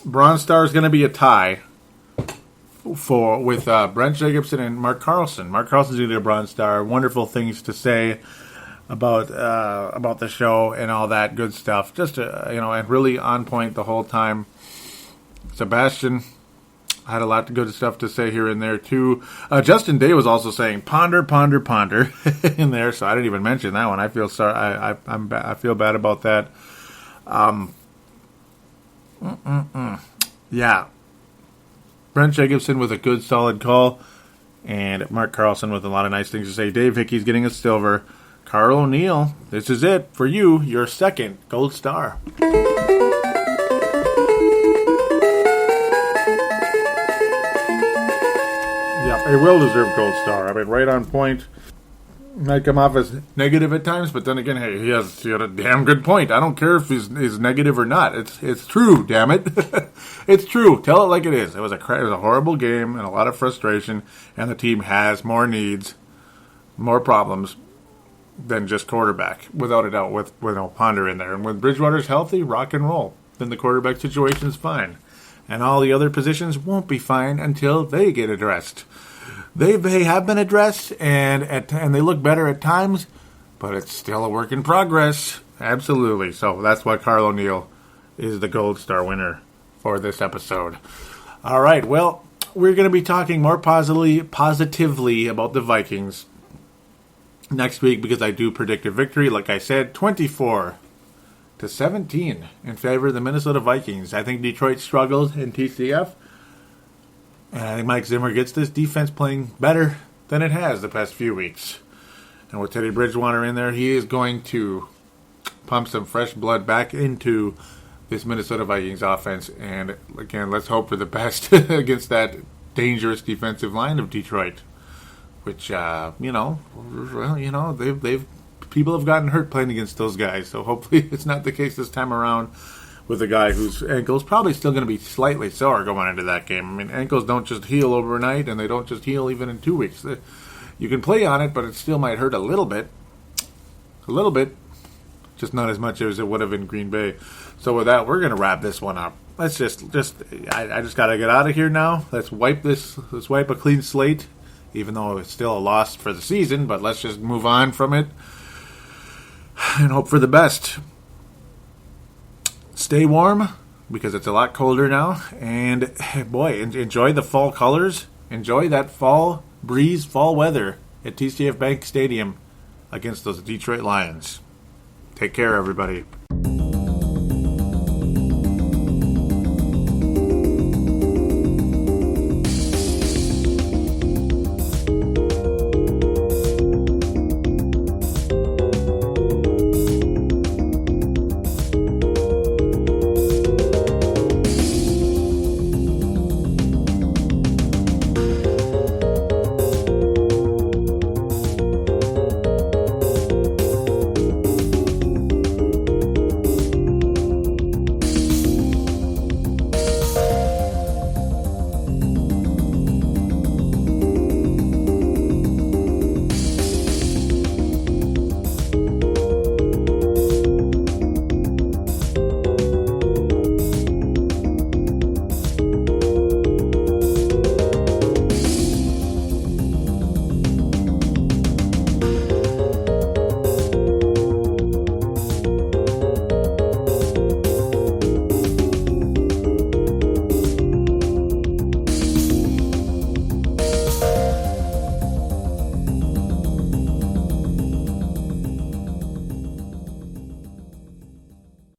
Bronze Star is going to be a tie with Brent Jacobson and Mark Carlson. Mark Carlson's going to get a Bronze Star. Wonderful things to say about the show and all that good stuff. Just and really on point the whole time. Sebastian had a lot of good stuff to say here and there too. Justin Day was also saying ponder, ponder, ponder in there, so I didn't even mention that one. I feel sorry. I feel bad about that. Yeah. Brent Jacobson with a good solid call, and Mark Carlson with a lot of nice things to say. Dave Hickey's getting a silver. Carl O'Neill, this is it for you, your second gold star. Yeah, a well-deserved gold star. I mean, right on point. Might come off as negative at times, but then again, hey, he had a damn good point. I don't care if he's negative or not. It's true, damn it. It's true. Tell it like it is. It was a horrible game and a lot of frustration, and the team has more needs, more problems than just quarterback, without a doubt, with Ponder in there. And when Bridgewater's healthy, rock and roll. Then the quarterback situation is fine. And all the other positions won't be fine until they get addressed. They have been addressed, and they look better at times, but it's still a work in progress. Absolutely. So that's why Carl O'Neill is the Gold Star winner for this episode. All right, well, we're going to be talking more positively about the Vikings next week because I do predict a victory. Like I said, 24-17 in favor of the Minnesota Vikings. I think Detroit struggled in TCF. And I think Mike Zimmer gets this defense playing better than it has the past few weeks. And with Teddy Bridgewater in there, he is going to pump some fresh blood back into this Minnesota Vikings offense. And again, let's hope for the best against that dangerous defensive line of Detroit. Which, they've people have gotten hurt playing against those guys. So hopefully it's not the case this time around with a guy whose ankle is probably still going to be slightly sore going into that game. I mean, ankles don't just heal overnight, and they don't just heal even in 2 weeks. You can play on it, but it still might hurt a little bit. Just not as much as it would have in Green Bay. So with that, we're going to wrap this one up. Let's I just got to get out of here now. Let's wipe a clean slate, even though it's still a loss for the season, but let's just move on from it and hope for the best. Stay warm, because it's a lot colder now. And, boy, enjoy the fall colors. Enjoy that fall breeze, fall weather at TCF Bank Stadium against those Detroit Lions. Take care, everybody.